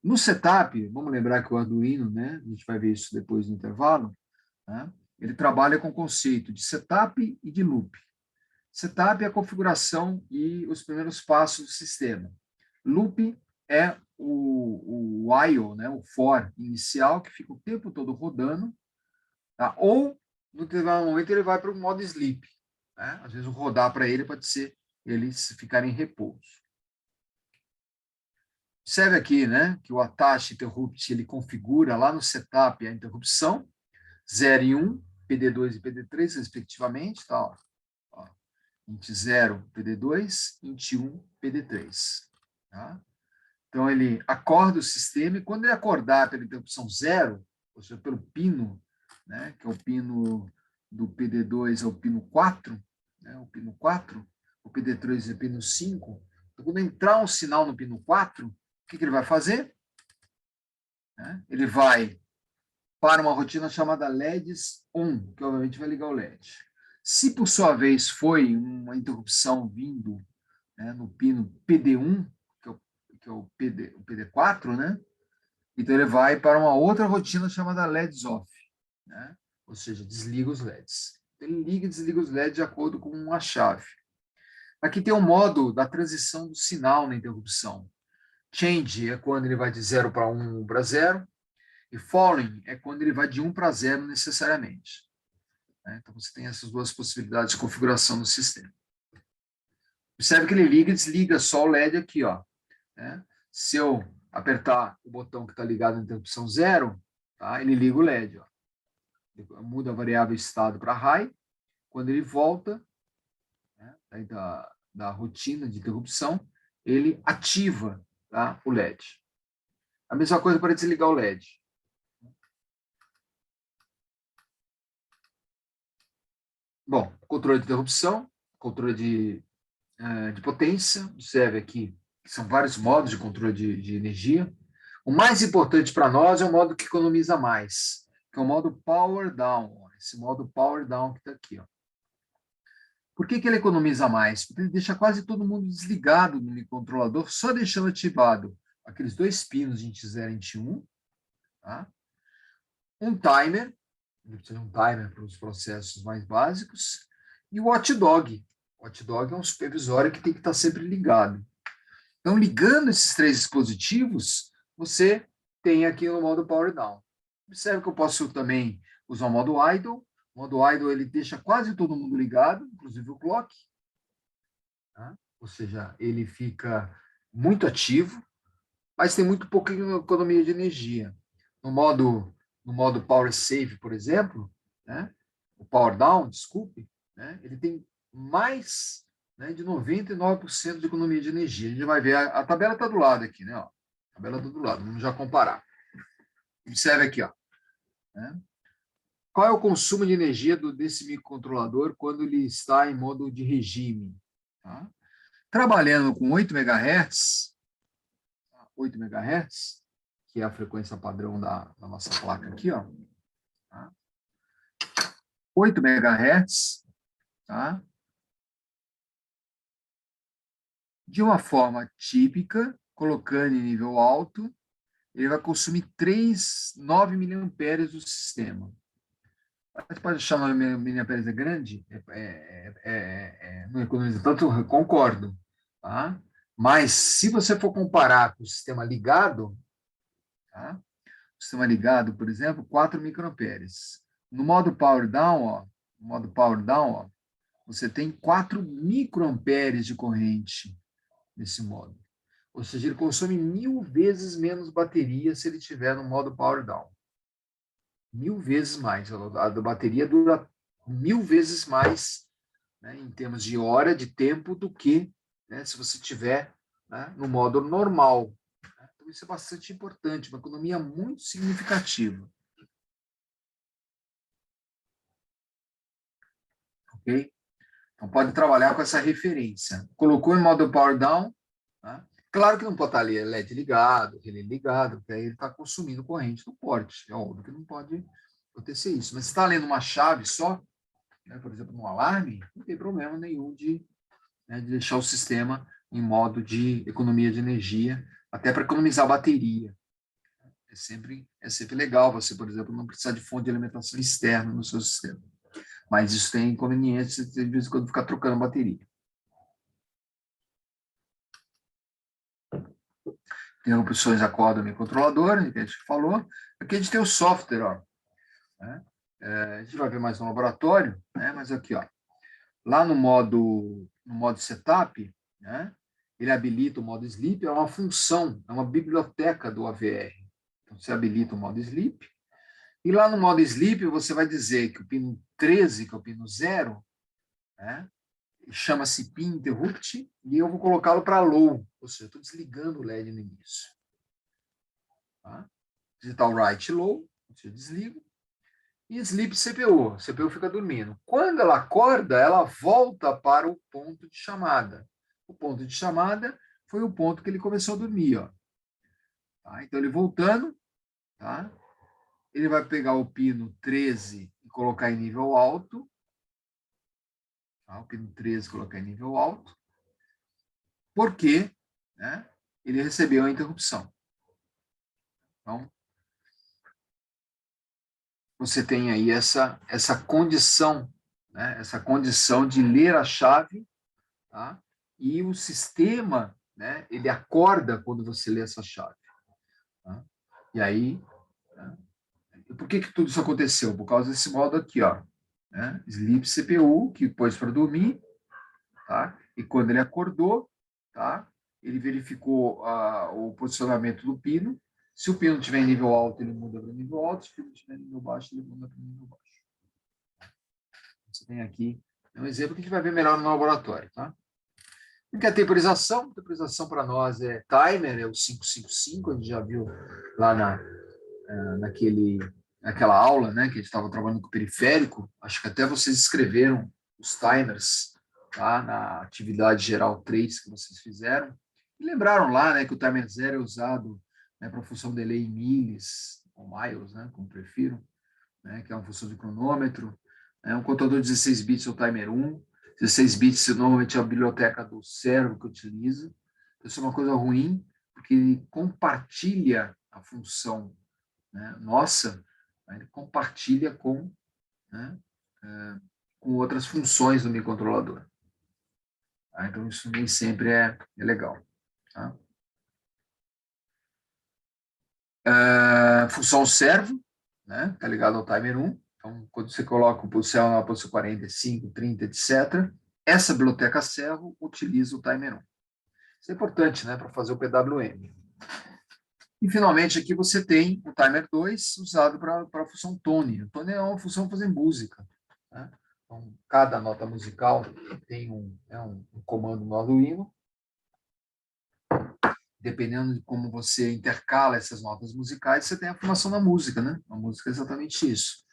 No setup, vamos lembrar que o Arduino, né? A gente vai ver isso depois no intervalo, né? Ele trabalha com o conceito de setup e de loop. Setup é a configuração e os primeiros passos do sistema. Loop é o while, né, o for inicial, que fica o tempo todo rodando, tá? Ou, no determinado momento, ele vai para o modo sleep. Né? Às vezes, o rodar para ele pode ser ele ficar em repouso. Observe aqui, né, que o attach interrupt ele configura lá no setup a interrupção, 0 e 1, PD2 e PD3, respectivamente, tá? Ó, int 0, PD2, int 1, PD3. Tá? Então, ele acorda o sistema, e quando ele acordar pela interrupção 0, ou seja, pelo pino, né, que é o pino do PD2 é o pino 4, né, o pino 4, o PD3 é o pino 5, então, quando entrar um sinal no pino 4, o que ele vai fazer? Ele vai para uma rotina chamada LEDs on, que obviamente vai ligar o LED. Se, por sua vez, foi uma interrupção vindo, né, no pino PD1, que é o PD4, né? Então, ele vai para uma outra rotina chamada LEDs off, né? Ou seja, desliga os LEDs. Ele liga e desliga os LEDs de acordo com uma chave. Aqui tem o modo da transição do sinal na interrupção. Change é quando ele vai de 0 para 1 para 0, e falling é quando ele vai de 1 para 0 necessariamente. Então, você tem essas duas possibilidades de configuração do sistema. Observe que ele liga e desliga só o LED aqui, ó. Se eu apertar o botão que está ligado na interrupção 0, tá? Ele liga o LED. Ó. Muda a variável estado para high. Quando ele volta, né, da rotina de interrupção, ele ativa, tá, o LED. A mesma coisa para desligar o LED. Bom, controle de interrupção, controle de potência. Observe aqui que são vários modos de controle de energia. O mais importante para nós é o modo que economiza mais, que é o modo Power Down. Esse modo Power Down que está aqui. Ó. Por que ele economiza mais? Porque ele deixa quase todo mundo desligado no microcontrolador, só deixando ativado aqueles dois pinos de int 0 e int 1. Tá? Um timer, ele precisa de um timer para os processos mais básicos, e o watchdog. O watchdog é um supervisório que tem que estar sempre ligado. Então, ligando esses três dispositivos, você tem aqui no modo Power Down. Observe que eu posso também usar o modo idle. O modo idle ele deixa quase todo mundo ligado, inclusive o clock. Tá? Ou seja, ele fica muito ativo, mas tem muito pouca economia de energia. No modo Power Save, por exemplo, né, o Power Down, desculpe, né, ele tem mais, né, de 99% de economia de energia. A gente vai ver, a tabela está do lado aqui, né? Ó, a tabela está do lado, vamos já comparar. Observe aqui, ó, né? Qual é o consumo de energia desse microcontrolador quando ele está em modo de regime? Tá? Trabalhando com 8 MHz, 8 MHz, que é a frequência padrão da nossa placa aqui, ó, tá? 8 MHz, tá? De uma forma típica, colocando em nível alto, ele vai consumir 9 miliamperes do sistema. Você pode achar 9 miliamperes é grande? Não economiza tanto, eu concordo. Tá? Mas, se você for comparar com o sistema ligado, tá? O sistema ligado, por exemplo, 4 microamperes. No modo Power Down, ó, você tem 4 microamperes de corrente nesse modo. Ou seja, ele consome 1000 vezes menos bateria se ele estiver no modo Power Down. 1000 vezes mais. A bateria dura 1000 vezes mais, né, em termos de hora, de tempo, do que, né, se você estiver, né, no modo normal. Então, isso é bastante importante, uma economia muito significativa. Ok? Então, pode trabalhar com essa referência. Colocou em modo Power Down, tá? Claro que não pode estar ali LED ligado, relé ligado, porque aí ele está consumindo corrente no porte. É óbvio que não pode acontecer isso. Mas se está lendo uma chave só, né, por exemplo, no alarme, não tem problema nenhum né, de deixar o sistema em modo de economia de energia, até para economizar bateria. É sempre legal você, por exemplo, não precisar de fonte de alimentação externa no seu sistema. Mas isso tem inconveniência de vez em quando ficar trocando bateria. Tem opções a corda no controlador, que a gente falou. Aqui a gente tem o software, ó, né? A gente vai ver mais no laboratório, né? Mas aqui, ó, lá no modo setup, né? Ele habilita o modo sleep, é uma função, é uma biblioteca do AVR. Então, você habilita o modo sleep, e lá no modo sleep você vai dizer que o pino 13, que é o pino 0, né? Chama-se pin interrupt, e eu vou colocá-lo para low, ou seja, estou desligando o LED no início. Tá? Digital write low, eu desligo, e sleep CPU, a CPU fica dormindo. Quando ela acorda, ela volta para o ponto de chamada. O ponto de chamada foi o ponto que ele começou a dormir. Ó. Tá? Então, ele voltando, tá? Ele vai pegar o pino 13 e colocar em nível alto. Tá? O pino 13 colocar em nível alto. Porque, né, ele recebeu a interrupção. Então, você tem aí essa condição, né, essa condição de ler a chave, tá? E o sistema, né, ele acorda quando você lê essa chave. Tá? E aí, né, por que tudo isso aconteceu? Por causa desse modo aqui, ó, né? Sleep CPU, que pôs para dormir, tá? E quando ele acordou, tá? Ele verificou o posicionamento do pino. Se o pino estiver em nível alto, ele muda para nível alto. Se o pino estiver em nível baixo, ele muda para nível baixo. Você tem aqui um exemplo que a gente vai ver melhor no laboratório, tá? O que é temporização? Temporização para nós é timer, é o 555, a gente já viu lá naquela aula, né, que a gente estava trabalhando com o periférico. Acho que até vocês escreveram os timers, tá, na atividade geral 3 que vocês fizeram. E lembraram lá, né, que o timer 0 é usado, né, para a função delay em miles, ou miles, né, como prefiro, né, que é uma função de cronômetro. Um contador de 16 bits é o timer 1. 16 bits normalmente é a biblioteca do cérebro que utiliza. Isso é uma coisa ruim, porque ele compartilha a função, né, nossa, ele compartilha né, com outras funções do microcontrolador. Tá? Então, isso nem sempre é legal. Tá? Função servo, né? Está ligado ao timer 1. Então, quando você coloca o cell na posição 45, 30, etc., essa biblioteca servo utiliza o timer 1. Isso é importante, né, para fazer o PWM. E, finalmente, aqui você tem o timer 2 usado para a função tone. O tone é uma função para fazer música, né? Então, cada nota musical tem um comando no Arduino. Dependendo de como você intercala essas notas musicais, você tem a formação da música, né? A música é exatamente isso.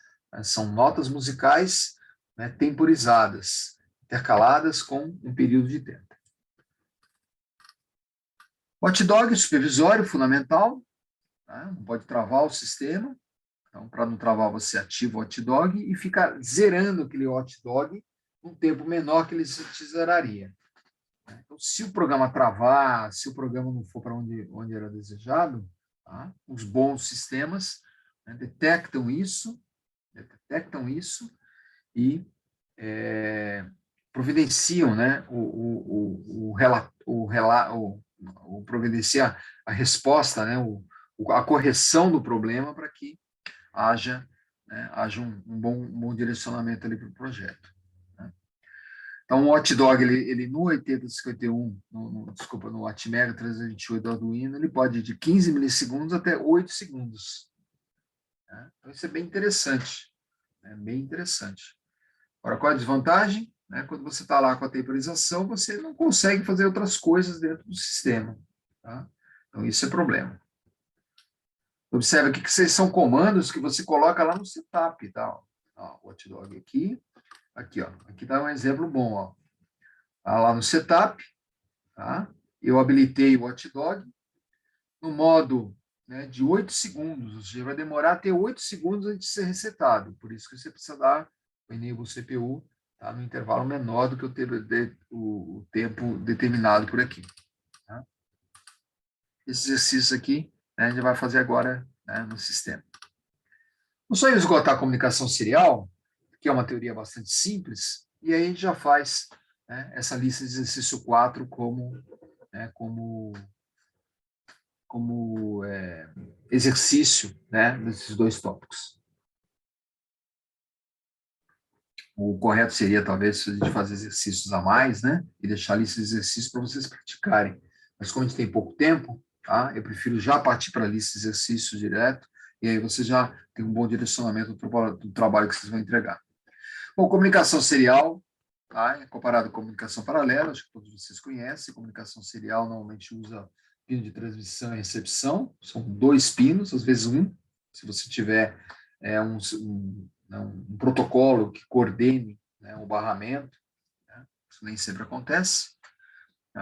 São notas musicais, né, temporizadas, intercaladas com um período de tempo. Watchdog supervisório fundamental, né? Não pode travar o sistema. Então, para não travar, você ativa o watchdog e fica zerando aquele watchdog um tempo menor que ele se zeraria. Então, se o programa travar, se o programa não for para onde era desejado, tá? Os bons sistemas, né, detectam isso e providenciam, né, providencia a resposta, né, a correção do problema para que haja um bom direcionamento ali para o projeto. Então, o Watchdog, ele no 8051, no Atmega 328 do Arduino, ele pode ir de 15 milissegundos até 8 segundos. Né? Então, isso é bem interessante. Bem interessante. Agora, qual a desvantagem? Quando você está lá com a temporização, você não consegue fazer outras coisas dentro do sistema. Tá? Então, isso é problema. Observe aqui que são comandos que você coloca lá no setup. Tá? Ó, o Watchdog aqui. Aqui está um exemplo bom. Ó. Tá lá no setup, tá? Eu habilitei o Watchdog no modo, né, de 8 segundos. Ou seja, vai demorar até 8 segundos antes de ser resetado. Por isso que você precisa dar o enable CPU, tá, no intervalo menor do que o tempo determinado por aqui. Tá? Esse exercício aqui, né, a gente vai fazer agora, né, no sistema. Não só esgotar a comunicação serial, que é uma teoria bastante simples, e aí a gente já faz, né, essa lista de exercício 4 como exercício, né, desses dois tópicos. O correto seria, talvez, a gente fazer exercícios a mais, né, e deixar a lista de exercícios para vocês praticarem. Mas como a gente tem pouco tempo, tá, eu prefiro já partir para a lista de exercícios direto, e aí você já tem um bom direcionamento do trabalho que vocês vão entregar. Bom, comunicação serial, tá? Comparado com comunicação paralela, acho que todos vocês conhecem. Comunicação serial normalmente usa pino de transmissão e recepção, são 2 pinos, às vezes 1, se você tiver um protocolo que coordene, né, o barramento, né? Isso nem sempre acontece.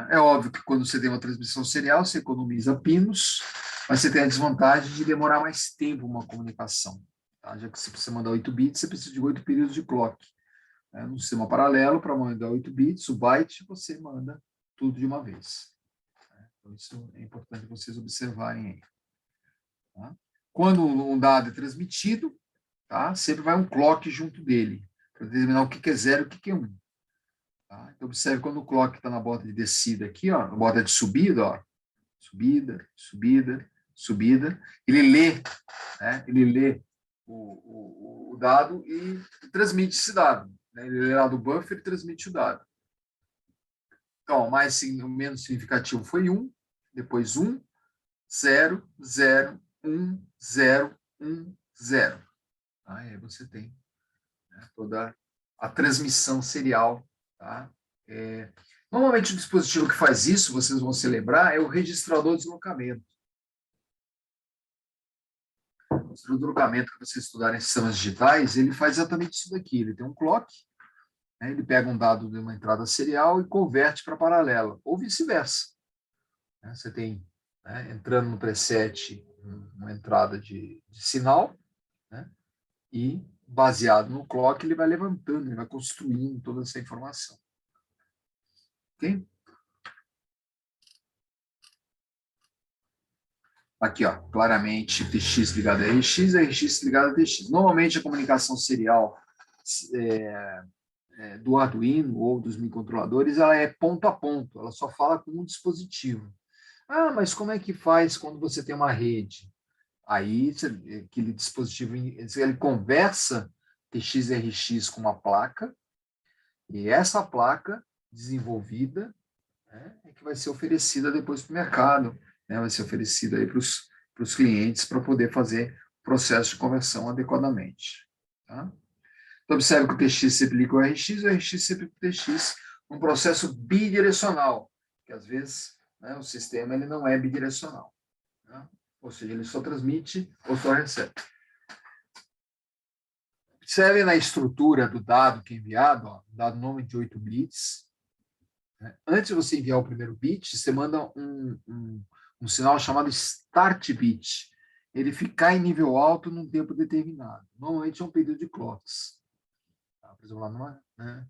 É óbvio que quando você tem uma transmissão serial, você economiza pinos, mas você tem a desvantagem de demorar mais tempo uma comunicação. Tá? Já que se você mandar 8 bits, você precisa de 8 períodos de clock. No sistema paralelo, para mandar 8 bits, o byte, você manda tudo de uma vez. Então, isso é importante vocês observarem aí. Tá? Quando um dado é transmitido, tá? Sempre vai um clock junto dele, para determinar o que é 0 e o que é 1. Tá? Então, observe quando o clock está na borda de descida aqui, ó, na borda de subida, ó, subida, subida, subida, ele lê, né? Ele lê o dado e transmite esse dado. Né? Ele lê lá do buffer e transmite o dado. Então, o menos significativo foi 1, depois 1, 0, 0, 1, 0, 1, 0. Aí você tem, né, toda a transmissão serial. Tá? Normalmente o dispositivo que faz isso, vocês vão se lembrar, é o registrador de deslocamento. O registrador de deslocamento que vocês estudarem em sistemas digitais, ele faz exatamente isso daqui. Ele tem um clock, né, ele pega um dado de uma entrada serial e converte para paralela, ou vice-versa. Você tem, né, entrando no preset uma entrada de sinal, né, e baseado no clock ele vai levantando, ele vai construindo toda essa informação. Ok? Aqui, ó, claramente TX ligado a RX ligado a TX. Normalmente a comunicação serial do Arduino ou dos microcontroladores, ela é ponto a ponto, ela só fala com um dispositivo. Ah, mas como é que faz quando você tem uma rede? Aí, aquele dispositivo, ele conversa TX/RX com uma placa, e essa placa desenvolvida, né, é que vai ser oferecida depois para o mercado, né, vai ser oferecida aí para os clientes para poder fazer o processo de conversão adequadamente. Tá? Então, observe que o TX sempre liga o RX sempre liga o TX, um processo bidirecional, que às vezes, né, o sistema ele não é bidirecional. Tá? Ou seja, ele só transmite ou só recebe. Observe na estrutura do dado que é enviado, ó, dado nome de 8 bits. Né? Antes de você enviar o primeiro bit, você manda um sinal chamado start bit. Ele ficar em nível alto num tempo determinado. Normalmente é um período de clocks. Tá? Por exemplo, lá numa, né?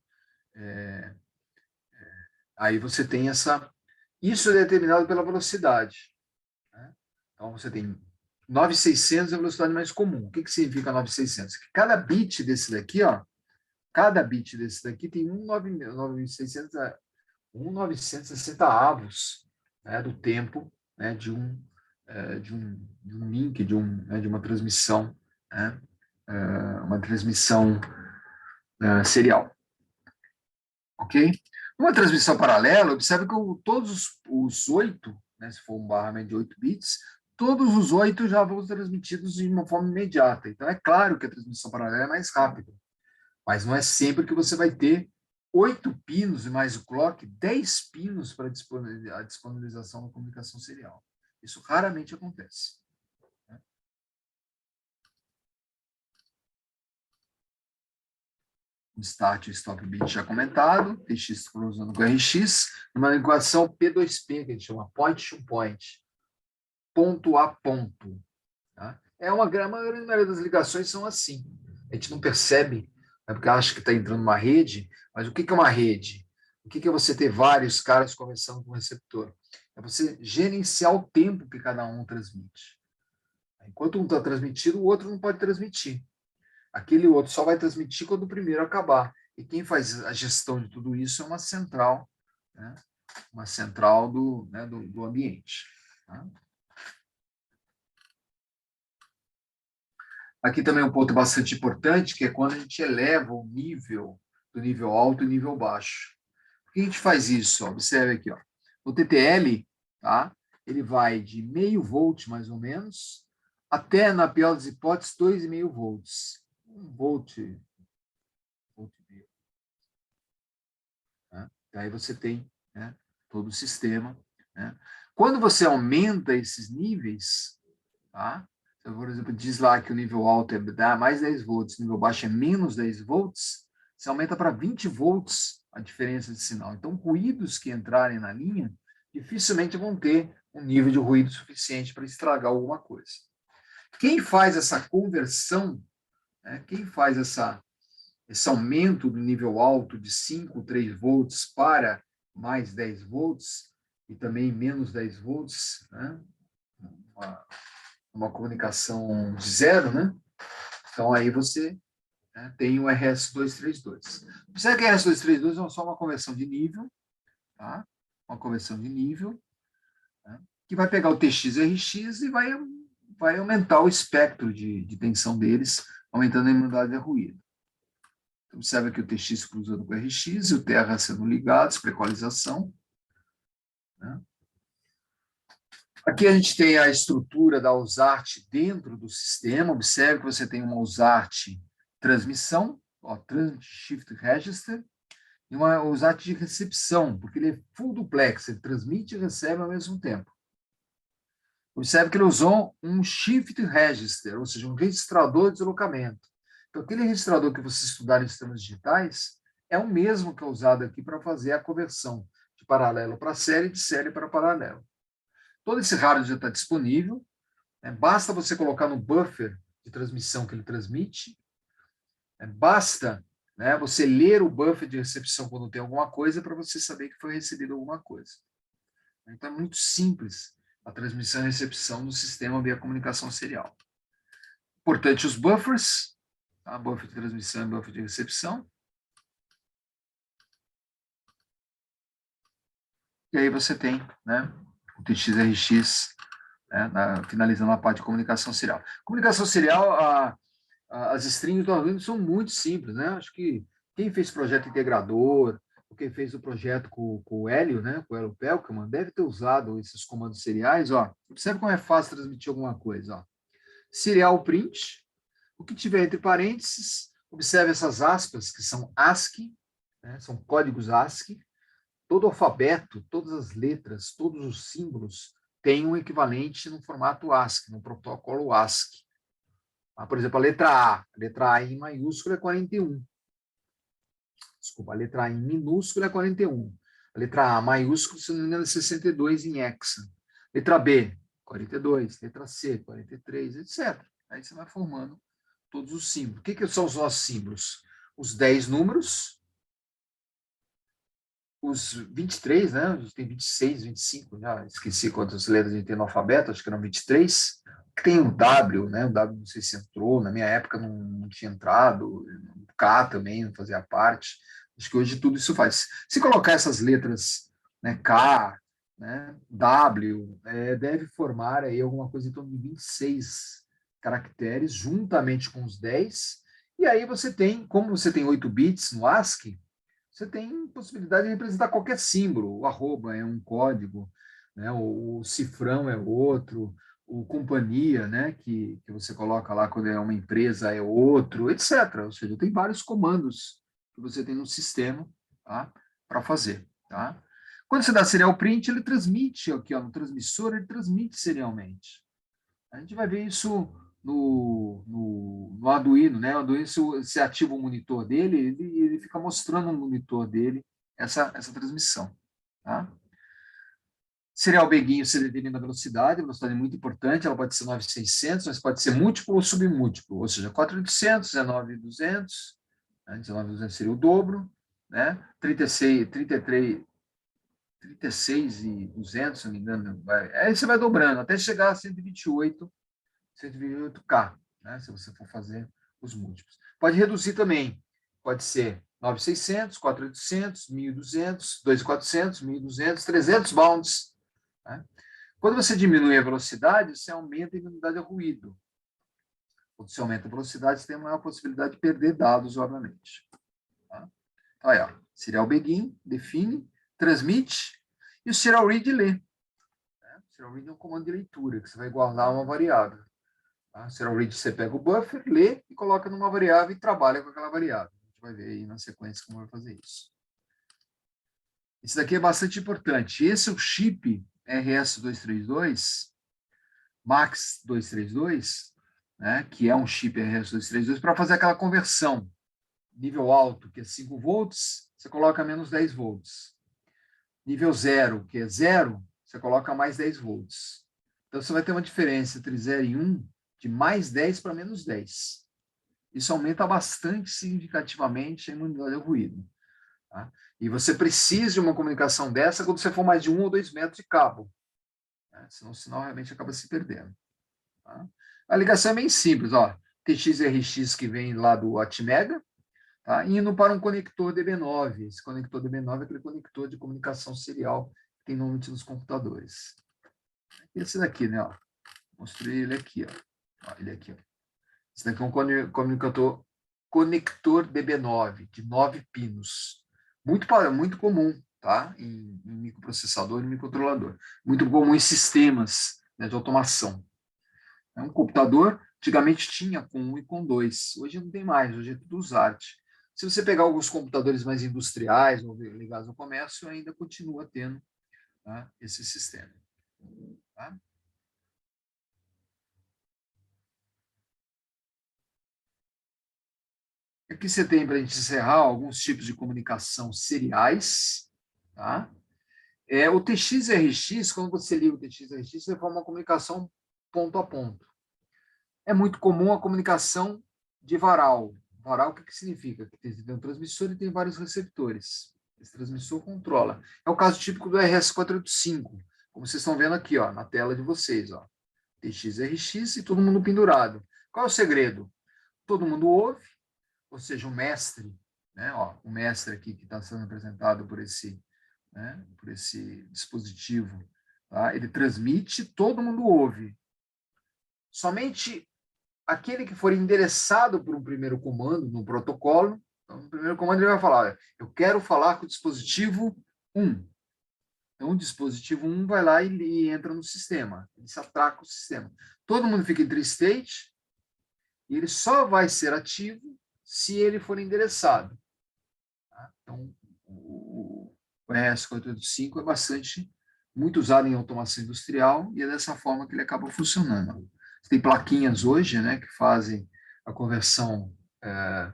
Aí você tem essa... Isso é determinado pela velocidade. Né? Então, você tem 9.600 é a velocidade mais comum. O que significa 9.600? Que cada bit desse daqui, ó, cada bit desse daqui tem 1.960 avos, né, do tempo, né, de um link, né, de uma transmissão, né, uma transmissão serial. Ok? Uma transmissão paralela, observe que todos os 8, né, se for um barramento de 8 bits, todos os 8 já vão ser transmitidos de uma forma imediata. Então, é claro que a transmissão paralela é mais rápida, mas não é sempre que você vai ter 8 pinos e mais o clock, 10 pinos para a disponibilização da comunicação serial. Isso raramente acontece. O start e o stop bit já comentado, TX cruzando com RX, numa equação P2P, que a gente chama point to point, ponto a ponto. Tá? A grande maioria das ligações são assim. A gente não percebe, né, porque acha que está entrando numa rede, mas o que é uma rede? O que é você ter vários caras conversando com o receptor? É você gerenciar o tempo que cada um transmite. Enquanto um está transmitindo, o outro não pode transmitir. Aquele outro só vai transmitir quando o primeiro acabar. E quem faz a gestão de tudo isso é uma central, né? Uma central do ambiente. Tá? Aqui também um ponto bastante importante, que é quando a gente eleva o nível do nível alto e nível baixo. Por que a gente faz isso? Observe aqui, ó. No TTL, tá? Ele vai de 0,5 volt, mais ou menos, até, na pior das hipóteses, 2,5 volts. 1 volt e meio. Né? Aí você tem, né, todo o sistema. Né? Quando você aumenta esses níveis, tá? Então, por exemplo, diz lá que o nível alto é mais 10 volts, o nível baixo é menos 10 volts, você aumenta para 20 volts a diferença de sinal. Então, ruídos que entrarem na linha dificilmente vão ter um nível de ruído suficiente para estragar alguma coisa. Quem faz essa conversão, né, quem faz esse aumento do nível alto de 5, 3 volts para mais 10 volts, e também menos 10 volts, né, uma comunicação de zero, né? Então, aí você, né, tem o RS-232. Observe que RS-232 é só uma conversão de nível, tá? Uma conversão de nível, né, que vai pegar o TX-RX e vai aumentar o espectro de tensão deles, aumentando a imunidade de ruído. Então, observe aqui o TX cruzando com o RX e o TR sendo ligados para equalização. Né? Aqui a gente tem a estrutura da USART dentro do sistema. Observe que você tem uma USART transmissão, ó, Transmit Shift Register, e uma USART de recepção, porque ele é full duplex, ele transmite e recebe ao mesmo tempo. Observe que ele usou um Shift Register, ou seja, um registrador de deslocamento. Então, aquele registrador que você estudar em sistemas digitais é o mesmo que é usado aqui para fazer a conversão de paralelo para série e de série para paralelo. Todo esse hardware já está disponível, né? Basta você colocar no buffer de transmissão que ele transmite, né? Basta, né, você ler o buffer de recepção quando tem alguma coisa para você saber que foi recebido alguma coisa. Então é muito simples a transmissão e recepção do sistema via comunicação serial. Importante os buffers, tá? Buffer de transmissão e buffer de recepção. E aí você tem, né, o TX-RX né, finalizando a parte de comunicação serial. Comunicação serial, as strings do Arduino são muito simples, né? Acho que quem fez projeto integrador, ou quem fez o projeto com o Hélio, né, com o Hélio Pelkman, deve ter usado esses comandos seriais. Ó. Observe como é fácil transmitir alguma coisa. Ó. Serial print, o que tiver entre parênteses, observe essas aspas, que são ASCII, né, são códigos ASCII. Todo alfabeto, todas as letras, todos os símbolos têm um equivalente no formato ASCII, no protocolo ASCII. Por exemplo, a letra A em maiúsculo é 41. Desculpa, a letra A em minúsculo é 41. A letra A maiúsculo, se não me engano, é 62 em hexa. Letra B, 42. Letra C, 43, etc. Aí você vai formando todos os símbolos. O que são os nossos símbolos? Os 10 números, os 23, né? A gente tem 26, 25, já esqueci quantas letras a gente tem no alfabeto, acho que eram 23. Tem o W, né? O W não sei se entrou, na minha época não tinha entrado, o K também não fazia parte. Acho que hoje tudo isso faz. Se colocar essas letras, né, K, né, W, deve formar aí alguma coisa em torno de 26 caracteres, juntamente com os 10. E aí você tem, como você tem 8 bits no ASCII, você tem possibilidade de representar qualquer símbolo. O arroba é um código, né? O cifrão é outro, o companhia, né? que você coloca lá quando é uma empresa é outro, etc. Ou seja, tem vários comandos que você tem no sistema, tá? Para fazer. Tá? Quando você dá serial print, ele transmite aqui, ó, no transmissor, ele transmite serialmente. A gente vai ver isso no Arduino, né? O Arduino, se você ativa o monitor dele, ele fica mostrando no monitor dele essa transmissão. Tá? Serial beguinho, você determina a velocidade é muito importante, ela pode ser 9.600, mas pode ser múltiplo ou submúltiplo, ou seja, 4.800, 19.200, né? 19.200 seria o dobro, né? 36.200, se não me engano, aí você vai dobrando, até chegar a 128K, né, se você for fazer os múltiplos. Pode reduzir também, pode ser 9.600, 4.800, 1.200, 2.400, 1.200, 300 bounds. Né? Quando você diminui a velocidade, você aumenta a imunidade ao ruído. Quando você aumenta a velocidade, você tem maior possibilidade de perder dados, obviamente. Tá? Então, aí, ó, serial begin, define, transmite, e o serial read lê. Né? O serial read é um comando de leitura, que você vai guardar uma variável. Tá? Serial read, você pega o buffer, lê e coloca numa variável e trabalha com aquela variável. A gente vai ver aí na sequência como vai fazer isso. Isso daqui é bastante importante. Esse é o chip RS-232, Max 232, né, que é um chip RS-232, para fazer aquela conversão. Nível alto, que é 5 volts, você coloca menos 10 volts. Nível 0, que é 0, você coloca mais 10 volts. Então, você vai ter uma diferença entre 0 e 1 de mais 10 para menos 10. Isso aumenta bastante significativamente a imunidade ao ruído. Tá? E você precisa de uma comunicação dessa quando você for mais de 1 ou 2 metros de cabo. Né? Senão o sinal realmente acaba se perdendo. Tá? A ligação é bem simples. Ó, TX-RX que vem lá do Atmega, tá? Indo para um conector DB9. Esse conector DB9 é aquele conector de comunicação serial que tem normalmente nos computadores. Esse daqui, né? Ó. Mostrei ele aqui. Ó. Ele aqui. Ó. Esse daqui é um conector DB9, de 9 pinos. Muito comum, tá? Em microprocessador e microcontrolador. Muito comum em sistemas, né, de automação. É um computador, antigamente tinha com 1 e com 2. Hoje não tem mais, hoje é tudo USART. Se você pegar alguns computadores mais industriais ou ligados ao comércio, ainda continua tendo, tá, esse sistema. Tá? Aqui você tem, para a gente encerrar, alguns tipos de comunicação seriais. Tá? O TX-RX, quando você liga o TX-RX, você forma uma comunicação ponto a ponto. É muito comum a comunicação de varal. Varal, o que significa? Que tem um transmissor e tem vários receptores. Esse transmissor controla. É o caso típico do RS-485, como vocês estão vendo aqui, ó, na tela de vocês. Ó. TX-RX e todo mundo pendurado. Qual é o segredo? Todo mundo ouve, ou seja, o mestre, né? Ó, o mestre aqui que está sendo apresentado por esse, né, por esse dispositivo, tá? Ele transmite, todo mundo ouve. Somente aquele que for endereçado por um primeiro comando no protocolo, então, no primeiro comando ele vai falar, eu quero falar com o dispositivo 1. Então, o dispositivo 1 vai lá e entra no sistema, ele se atraca o sistema. Todo mundo fica em tri-state e ele só vai ser ativo se ele for endereçado. Tá? Então, o RS-485 é muito usado em automação industrial e é dessa forma que ele acaba funcionando. Tem plaquinhas hoje, né, que fazem a conversão, a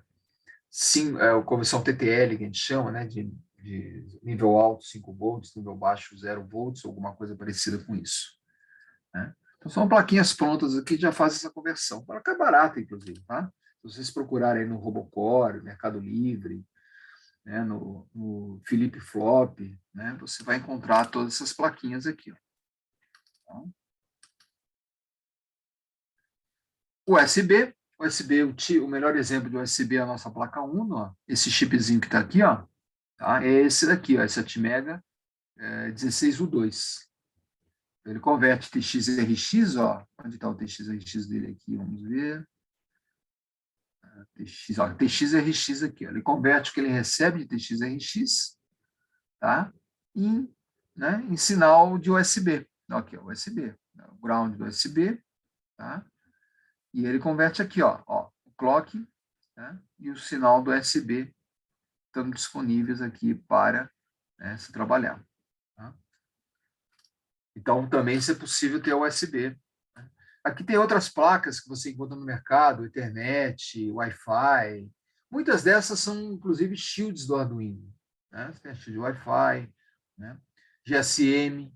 conversão TTL, que a gente chama, né, de nível alto 5 volts, nível baixo 0 volts, alguma coisa parecida com isso. Né? Então, são plaquinhas prontas aqui que já fazem essa conversão. Placa é barata, inclusive. Tá? Se vocês procurarem no Robocore, Mercado Livre, né, no Felipe Flop, né, você vai encontrar todas essas plaquinhas aqui. Ó. Então, USB, o melhor exemplo de USB é a nossa placa Uno, ó. Esse chipzinho que está aqui, ó, tá? É esse daqui, ó, esse Atmega 16U2. Ele converte TX-RX, ó, onde está o TX-RX dele aqui, vamos ver. TX-RX aqui, ó. Ele converte o que ele recebe de TX-RX, tá? Em sinal de USB. Aqui, ó, USB, o ground do USB, tá? E ele converte aqui, ó, o clock, né, e o sinal do USB estão disponíveis aqui para, né, se trabalhar. Tá? Então, também se é possível ter USB. Né? Aqui tem outras placas que você encontra no mercado, Ethernet, Wi-Fi. Muitas dessas são, inclusive, shields do Arduino. Né? Você tem a shield Wi-Fi, né? GSM,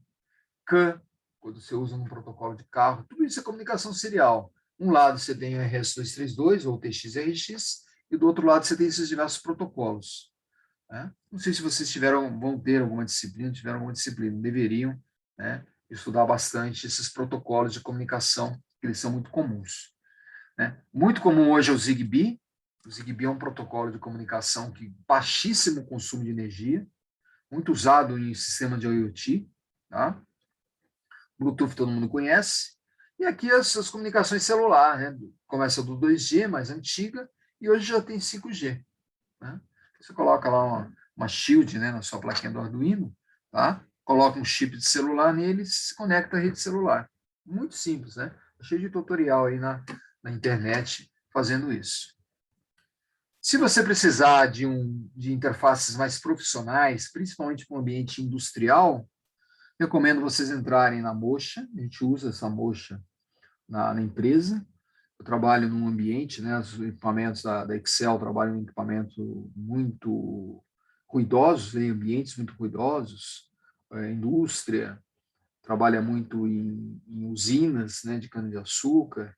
CAN, quando você usa um protocolo de carro. Tudo isso é comunicação serial. Um lado você tem o RS-232 ou TX-RX, e do outro lado você tem esses diversos protocolos. Né? Não sei se vocês vão ter alguma disciplina, tiveram alguma disciplina, deveriam, né, estudar bastante esses protocolos de comunicação, que eles são muito comuns. Né? Muito comum hoje é o Zigbee. O Zigbee é um protocolo de comunicação que baixíssimo consumo de energia, muito usado em sistema de IoT. Tá? Bluetooth todo mundo conhece. E aqui as comunicações celular, né? Começa do 2G, mais antiga, e hoje já tem 5G. Né? Você coloca lá uma shield, né, na sua plaquinha do Arduino, tá? Coloca um chip de celular nele e se conecta à rede celular. Muito simples, né? Cheio de tutorial aí na internet fazendo isso. Se você precisar de interfaces mais profissionais, principalmente para o ambiente industrial, recomendo vocês entrarem na Moxa. A gente usa essa Moxa na empresa. Eu trabalho num ambiente, né, os equipamentos da Excel trabalham em equipamentos muito ruidosos, em ambientes muito ruidosos, indústria, trabalha muito em usinas, né, de cana-de-açúcar,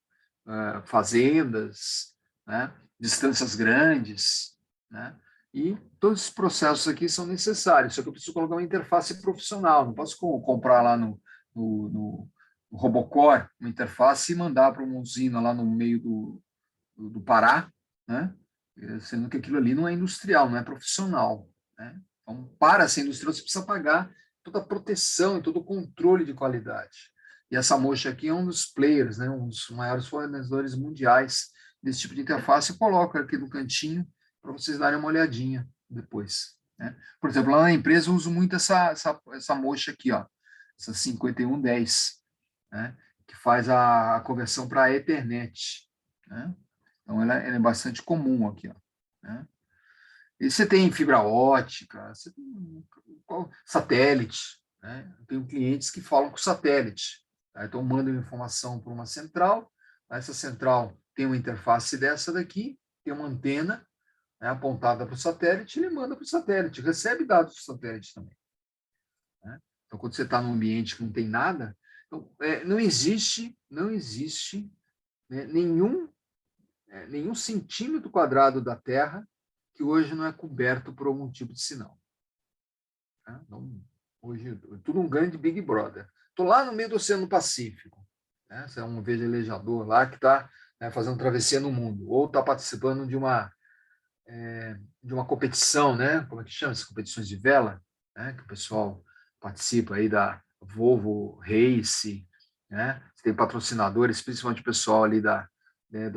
fazendas, né, distâncias grandes, né, e todos esses processos aqui são necessários, só que eu preciso colocar uma interface profissional, não posso comprar lá no Robocore uma interface e mandar para uma usina lá no meio do Pará, né, sendo que aquilo ali não é industrial, não é profissional. Né? Então, para ser industrial, você precisa pagar toda a proteção e todo o controle de qualidade. E essa Moxa aqui é um dos players, né, um dos maiores fornecedores mundiais desse tipo de interface. Eu coloco aqui no cantinho para vocês darem uma olhadinha depois. Né? Por exemplo, lá na empresa eu uso muito essa Moxa aqui, ó, essa 5110, né, que faz a conversão para a Ethernet. Né? Então, ela é bastante comum aqui. Ó, né? E você tem fibra ótica, você tem satélite. Né? Eu tenho clientes que falam com satélite. Tá? Então, mandam informação para uma central. Essa central tem uma interface dessa daqui, tem uma antena, né, apontada para o satélite, ele manda para o satélite, recebe dados do satélite também. Né? Então, quando você está num ambiente que não tem nada, então, não existe né, nenhum centímetro quadrado da Terra que hoje não é coberto por algum tipo de sinal. Tá? Então, hoje é tudo um grande Big Brother. Estou lá no meio do Oceano Pacífico. Né? Você é um velejador lá que está, né, fazendo travessia no mundo, ou está participando de uma competição, né? Como é que chama essas competições de vela? Né? Que o pessoal participa aí da Volvo Race, né? Tem patrocinadores, principalmente o pessoal ali da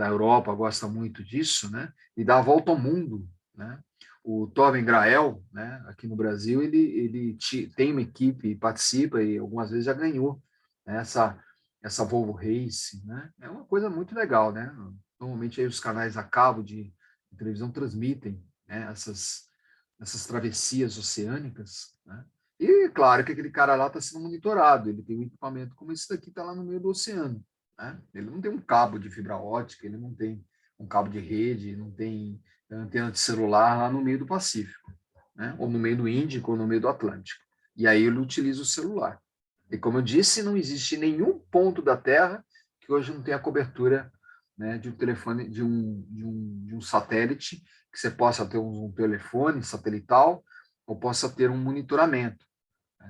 Europa gosta muito disso, né? E dá a volta ao mundo, né? O Torben Grael, né? Aqui no Brasil, ele tem uma equipe, participa e algumas vezes já ganhou, né? Essa Volvo Race, né? É uma coisa muito legal, né? Normalmente aí os canais a cabo de televisão transmitem, né? Essas travessias oceânicas, né? E claro que aquele cara lá está sendo monitorado, ele tem um equipamento como esse daqui, está lá no meio do oceano, né? Ele não tem um cabo de fibra ótica, ele não tem um cabo de rede, não tem antena de celular lá no meio do Pacífico, né? Ou no meio do Índico, ou no meio do Atlântico. E aí ele utiliza o celular. E como eu disse, não existe nenhum ponto da Terra que hoje não tenha cobertura, né, de um telefone, de um satélite, que você possa ter um telefone satelital ou possa ter um monitoramento.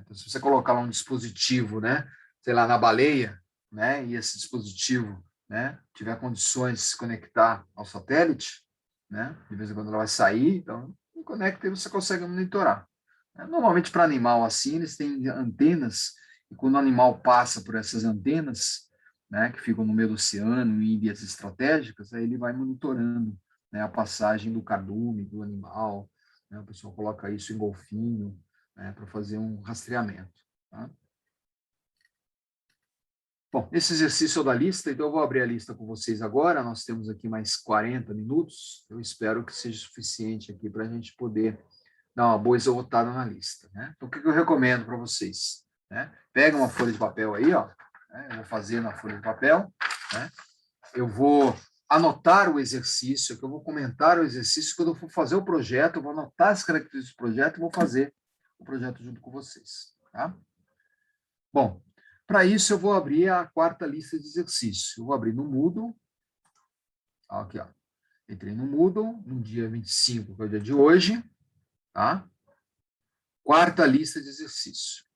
Então, se você colocar lá um dispositivo, né, sei lá, na baleia, né, e esse dispositivo, né, tiver condições de se conectar ao satélite, né, de vez em quando ela vai sair, então conecta e você consegue monitorar. Normalmente para animal assim, eles têm antenas e quando o animal passa por essas antenas, né, que ficam no meio do oceano, em vias estratégicas, aí ele vai monitorando, né, a passagem do cardume do animal, né, o pessoal coloca isso em golfinho, né, para fazer um rastreamento. Tá? Bom, esse exercício é da lista, então eu vou abrir a lista com vocês agora, nós temos aqui mais 40 minutos, eu espero que seja suficiente aqui para a gente poder dar uma boa executada na lista. Né? Então, o que eu recomendo para vocês? Né? Pega uma folha de papel aí, ó, né? Eu vou fazer na folha de papel, né? Eu vou anotar o exercício, que eu vou comentar o exercício, quando eu for fazer o projeto, eu vou anotar as características do projeto e vou fazer o projeto junto com vocês. Tá? Bom, para isso eu vou abrir a quarta lista de exercícios. Eu vou abrir no Moodle. Aqui, ó. Entrei no Moodle, no dia 25, que é o dia de hoje. Tá? Quarta lista de exercício.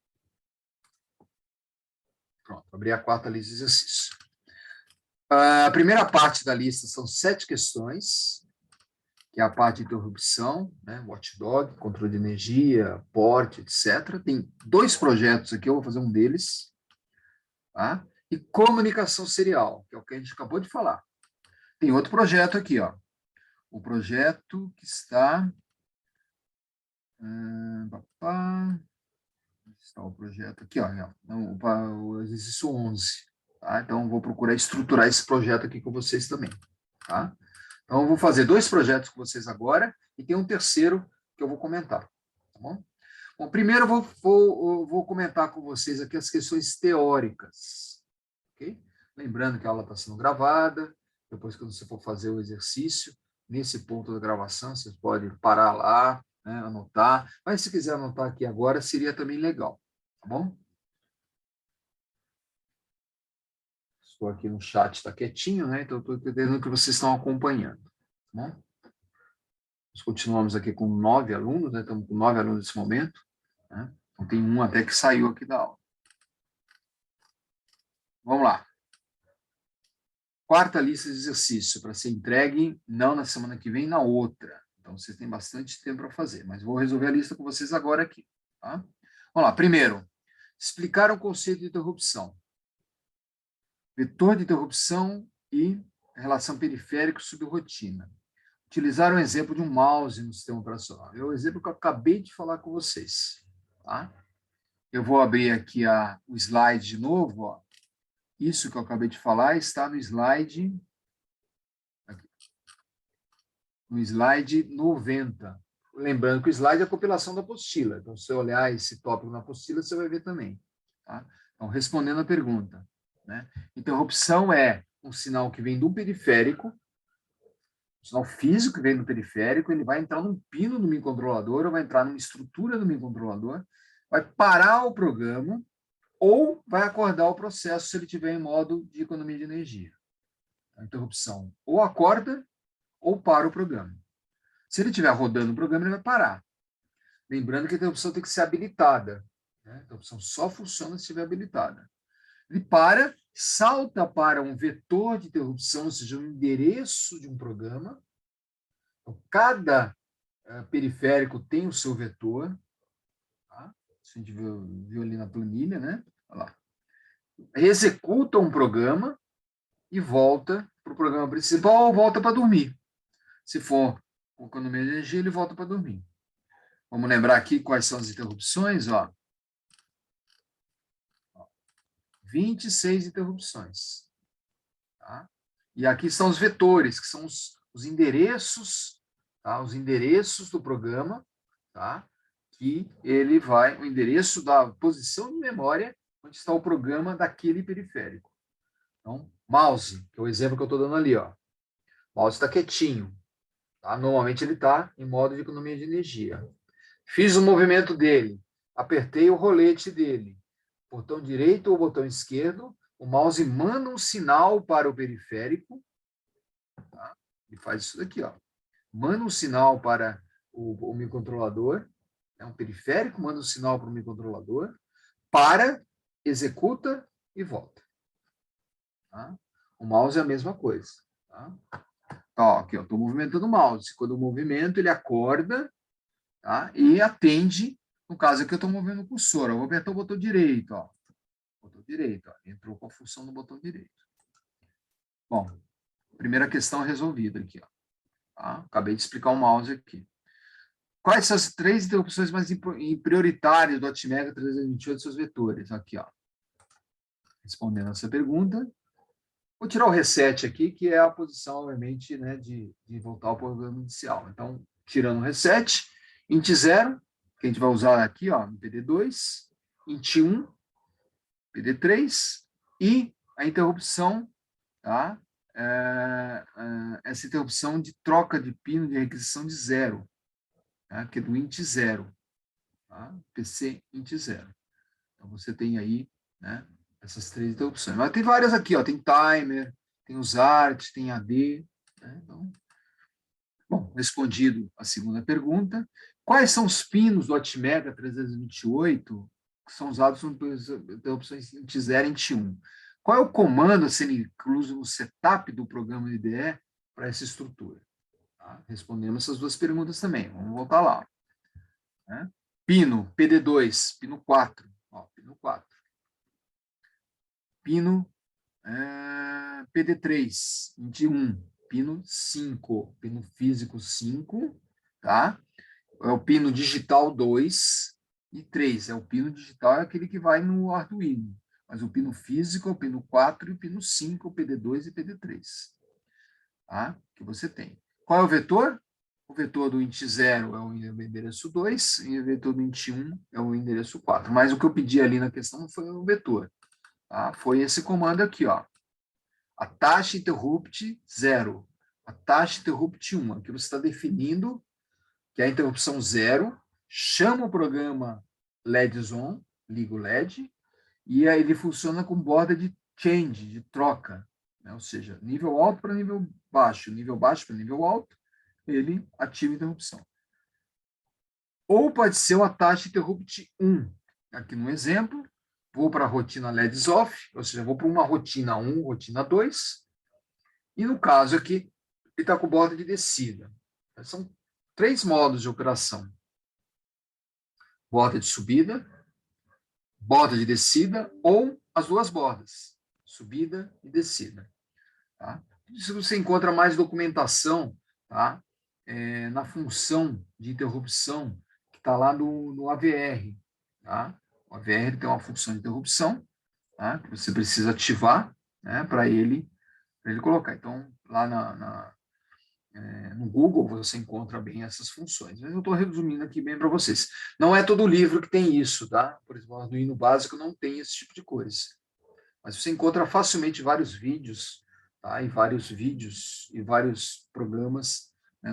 Pronto, abri a quarta lista de exercício. A primeira parte da lista são 7 questões, que é a parte de interrupção, né, watchdog, controle de energia, porte, etc. Tem 2 projetos aqui, eu vou fazer um deles. Tá? E comunicação serial, que é o que a gente acabou de falar. Tem outro projeto aqui, ó. O projeto que está... está o projeto aqui, ó. O exercício 11. Tá? Então, vou procurar estruturar esse projeto aqui com vocês também. Tá? Então, eu vou fazer 2 projetos com vocês agora e tem um terceiro que eu vou comentar. Tá bom? Bom, primeiro eu vou comentar com vocês aqui as questões teóricas. Okay? Lembrando que a aula está sendo gravada, depois que você for fazer o exercício, nesse ponto da gravação, você pode parar lá, né, anotar, mas se quiser anotar aqui agora, seria também legal, tá bom? Estou aqui no chat, está quietinho, né? Então, estou entendendo que vocês estão acompanhando, tá bom? Nós continuamos aqui com 9 alunos, né? Estamos com 9 alunos nesse momento, né? Então, tem um até que saiu aqui da aula. Vamos lá. Quarta lista de exercício para ser entregue, não na semana que vem, na outra. Então, vocês têm bastante tempo para fazer, mas vou resolver a lista com vocês agora aqui. Tá? Vamos lá. Primeiro, explicar o conceito de interrupção. Vetor de interrupção e relação periférico-subrrotina. Utilizar um exemplo de um mouse no sistema operacional. É o exemplo que eu acabei de falar com vocês. Tá? Eu vou abrir aqui o slide de novo. Ó. Isso que eu acabei de falar está no slide... no slide 90. Lembrando que o slide é a compilação da apostila. Então, se você olhar esse tópico na apostila, você vai ver também. Tá? Então, respondendo a pergunta. Né? Interrupção é um sinal que vem do periférico, um sinal físico que vem do periférico, ele vai entrar num pino do microcontrolador, ou vai entrar numa estrutura do microcontrolador, vai parar o programa, ou vai acordar o processo se ele estiver em modo de economia de energia. A interrupção ou acorda, ou para o programa. Se ele estiver rodando o programa, ele vai parar. Lembrando que a interrupção tem que ser habilitada. Né? A interrupção só funciona se estiver habilitada. Ele para, salta para um vetor de interrupção, ou seja, um endereço de um programa. Então, cada periférico tem o seu vetor. Tá? a gente viu ali na planilha, né? Olha lá. Executa um programa e volta para o programa principal ou volta para dormir. Se for com economia de energia, ele volta para dormir. Vamos lembrar aqui quais são as interrupções, ó. 26 interrupções. Tá? E aqui são os vetores, que são os endereços, tá? Os endereços do programa, tá? Que ele vai, o endereço da posição de memória onde está o programa daquele periférico. Então, mouse, que é o exemplo que eu estou dando ali, ó. O mouse está quietinho. Tá? Normalmente ele está em modo de economia de energia. Fiz o movimento dele, apertei o rolete dele, botão direito ou botão esquerdo, o mouse manda um sinal para o periférico, tá? E faz isso daqui, ó. Manda um sinal para o microcontrolador, é um periférico, manda um sinal para o microcontrolador, para, executa e volta. Tá? O mouse é a mesma coisa. Tá? Então, ó, aqui, estou movimentando o mouse. Quando eu movimento, ele acorda, tá? E atende. No caso aqui, eu estou movendo o cursor. Eu vou apertar o botão direito. Ó. Botão direito. Ó. Entrou com a função do botão direito. Bom, primeira questão resolvida aqui. Ó. Tá? Acabei de explicar o mouse aqui. Quais são as 3 interrupções mais prioritárias do Atmega 328 e seus vetores? Aqui, ó. Respondendo essa pergunta. Vou tirar o reset aqui, que é a posição, obviamente, né, de voltar ao programa inicial. Então, tirando o reset, int 0, que a gente vai usar aqui, ó, no PD2, int 1, PD3, e a interrupção, tá? Essa interrupção de troca de pino de requisição de 0, tá? Que é do int 0, tá? PC int 0. Então, você tem aí, né, essas 3 interrupções. Mas tem várias aqui, ó, tem timer, tem os ART, tem AD. Né? Então, bom, respondido a segunda pergunta. Quais são os pinos do Atmega 328 que são usados nas interrupções int 0 e int 1? Qual é o comando a ser incluso no setup do programa IDE para essa estrutura? Tá? Respondemos essas 2 perguntas também. Vamos voltar lá. Né? Pino, PD2, pino 4. Ó, pino 4. Pino PD3, int 1, pino 5, pino físico 5, tá? É o pino digital 2 e 3. É o pino digital, é aquele que vai no Arduino. Mas o pino físico é o pino 4 e o pino 5, o PD2 e PD3. Tá? Que você tem. Qual é o vetor? O vetor do int 0 é o endereço 2 e o vetor do int 1 é o endereço 4. Mas o que eu pedi ali na questão não foi o vetor. Tá? Foi esse comando aqui, ó. A taxa interrupt 0. A taxa interrupt 1. Aqui você está definindo que é a interrupção 0, chama o programa LEDs on, liga o LED, e aí ele funciona com borda de change, de troca. Né? Ou seja, nível alto para nível baixo para nível alto, ele ativa a interrupção. Ou pode ser o taxa interrupt 1. Aqui no exemplo, vou para a rotina LEDs off, ou seja, vou para uma rotina 1, rotina 2, e no caso aqui, ele está com borda de descida. São 3 modos de operação. Borda de subida, borda de descida, ou as 2 bordas, subida e descida. Tá? Isso você encontra mais documentação, tá? Na função de interrupção que está lá no AVR. Tá? O AVR tem uma função de interrupção, tá? Que você precisa ativar, né, para ele colocar. Então, lá no Google você encontra bem essas funções. Mas eu estou resumindo aqui bem para vocês. Não é todo livro que tem isso, tá? Por exemplo, o Arduino básico não tem esse tipo de coisa. Mas você encontra facilmente vários vídeos, tá? E vários programas, né,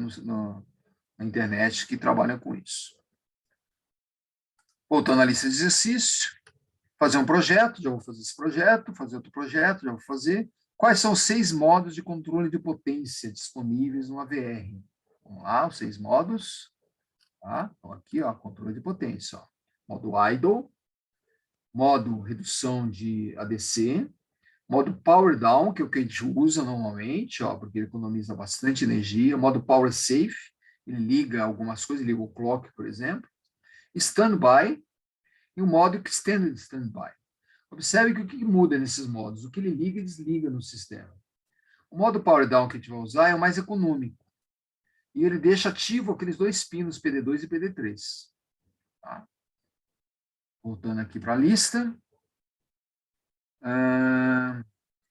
na internet que trabalham com isso. Voltando à lista de exercício, fazer um projeto, já vou fazer esse projeto, fazer outro projeto, já vou fazer. Quais são os 6 modos de controle de potência disponíveis no AVR? Vamos lá, os 6 modos. Tá? Então, aqui, ó, controle de potência. Ó. Modo idle, modo redução de ADC, modo power down, que é o que a gente usa normalmente, ó, porque ele economiza bastante energia. Modo power safe, ele liga algumas coisas, liga o clock, por exemplo. Standby, e o modo Extended Standby. Observe que o que muda nesses modos? O que ele liga e desliga no sistema. O modo Power Down que a gente vai usar é o mais econômico. E ele deixa ativo aqueles dois pinos, PD2 e PD3. Tá? Voltando aqui para a lista.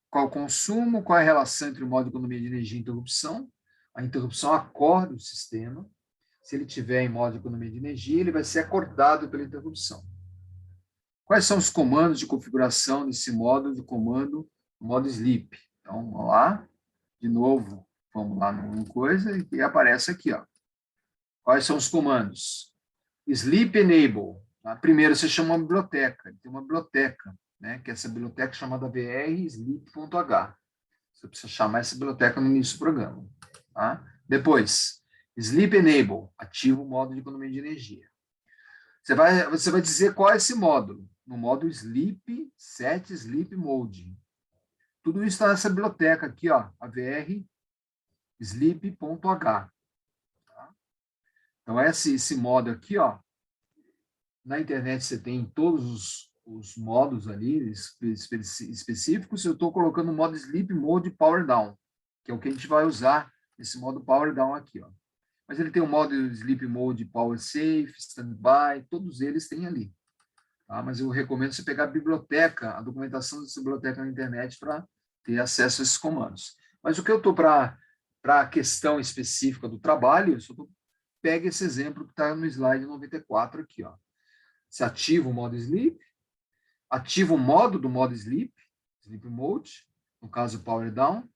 Qual o consumo? Qual é a relação entre o modo economia de energia e interrupção? A interrupção acorda o sistema. Se ele estiver em modo economia de energia, ele vai ser acordado pela interrupção. Quais são os comandos de configuração desse modo de comando, modo sleep? Então, vamos lá. De novo, vamos lá no coisa e aparece aqui. Ó. Quais são os comandos? Sleep Enable. Tá? Primeiro, você chama uma biblioteca. Tem uma biblioteca, né? Que é essa biblioteca chamada vr sleep.h. Você precisa chamar essa biblioteca no início do programa. Tá? Depois, Sleep Enable. Ativa o modo de economia de energia. Você vai dizer qual é esse módulo. No módulo Sleep, Set Sleep Mode. Tudo isso está nessa biblioteca aqui, ó, avr sleep.h. Tá? Então, esse modo aqui, ó, na internet você tem todos os modos ali específicos. Eu estou colocando o modo Sleep Mode Power Down, que é o que a gente vai usar, esse modo Power Down aqui, ó. Mas ele tem o modo Sleep Mode Power Safe, Standby, todos eles têm ali. Tá? Mas eu recomendo você pegar a biblioteca, a documentação dessa biblioteca na internet para ter acesso a esses comandos. Mas o que eu estou para a questão específica do trabalho, eu só pega esse exemplo que está no slide 94 aqui. Ó. Você ativa o modo Sleep, ativa o modo do modo Sleep, Sleep Mode, no caso Power Down.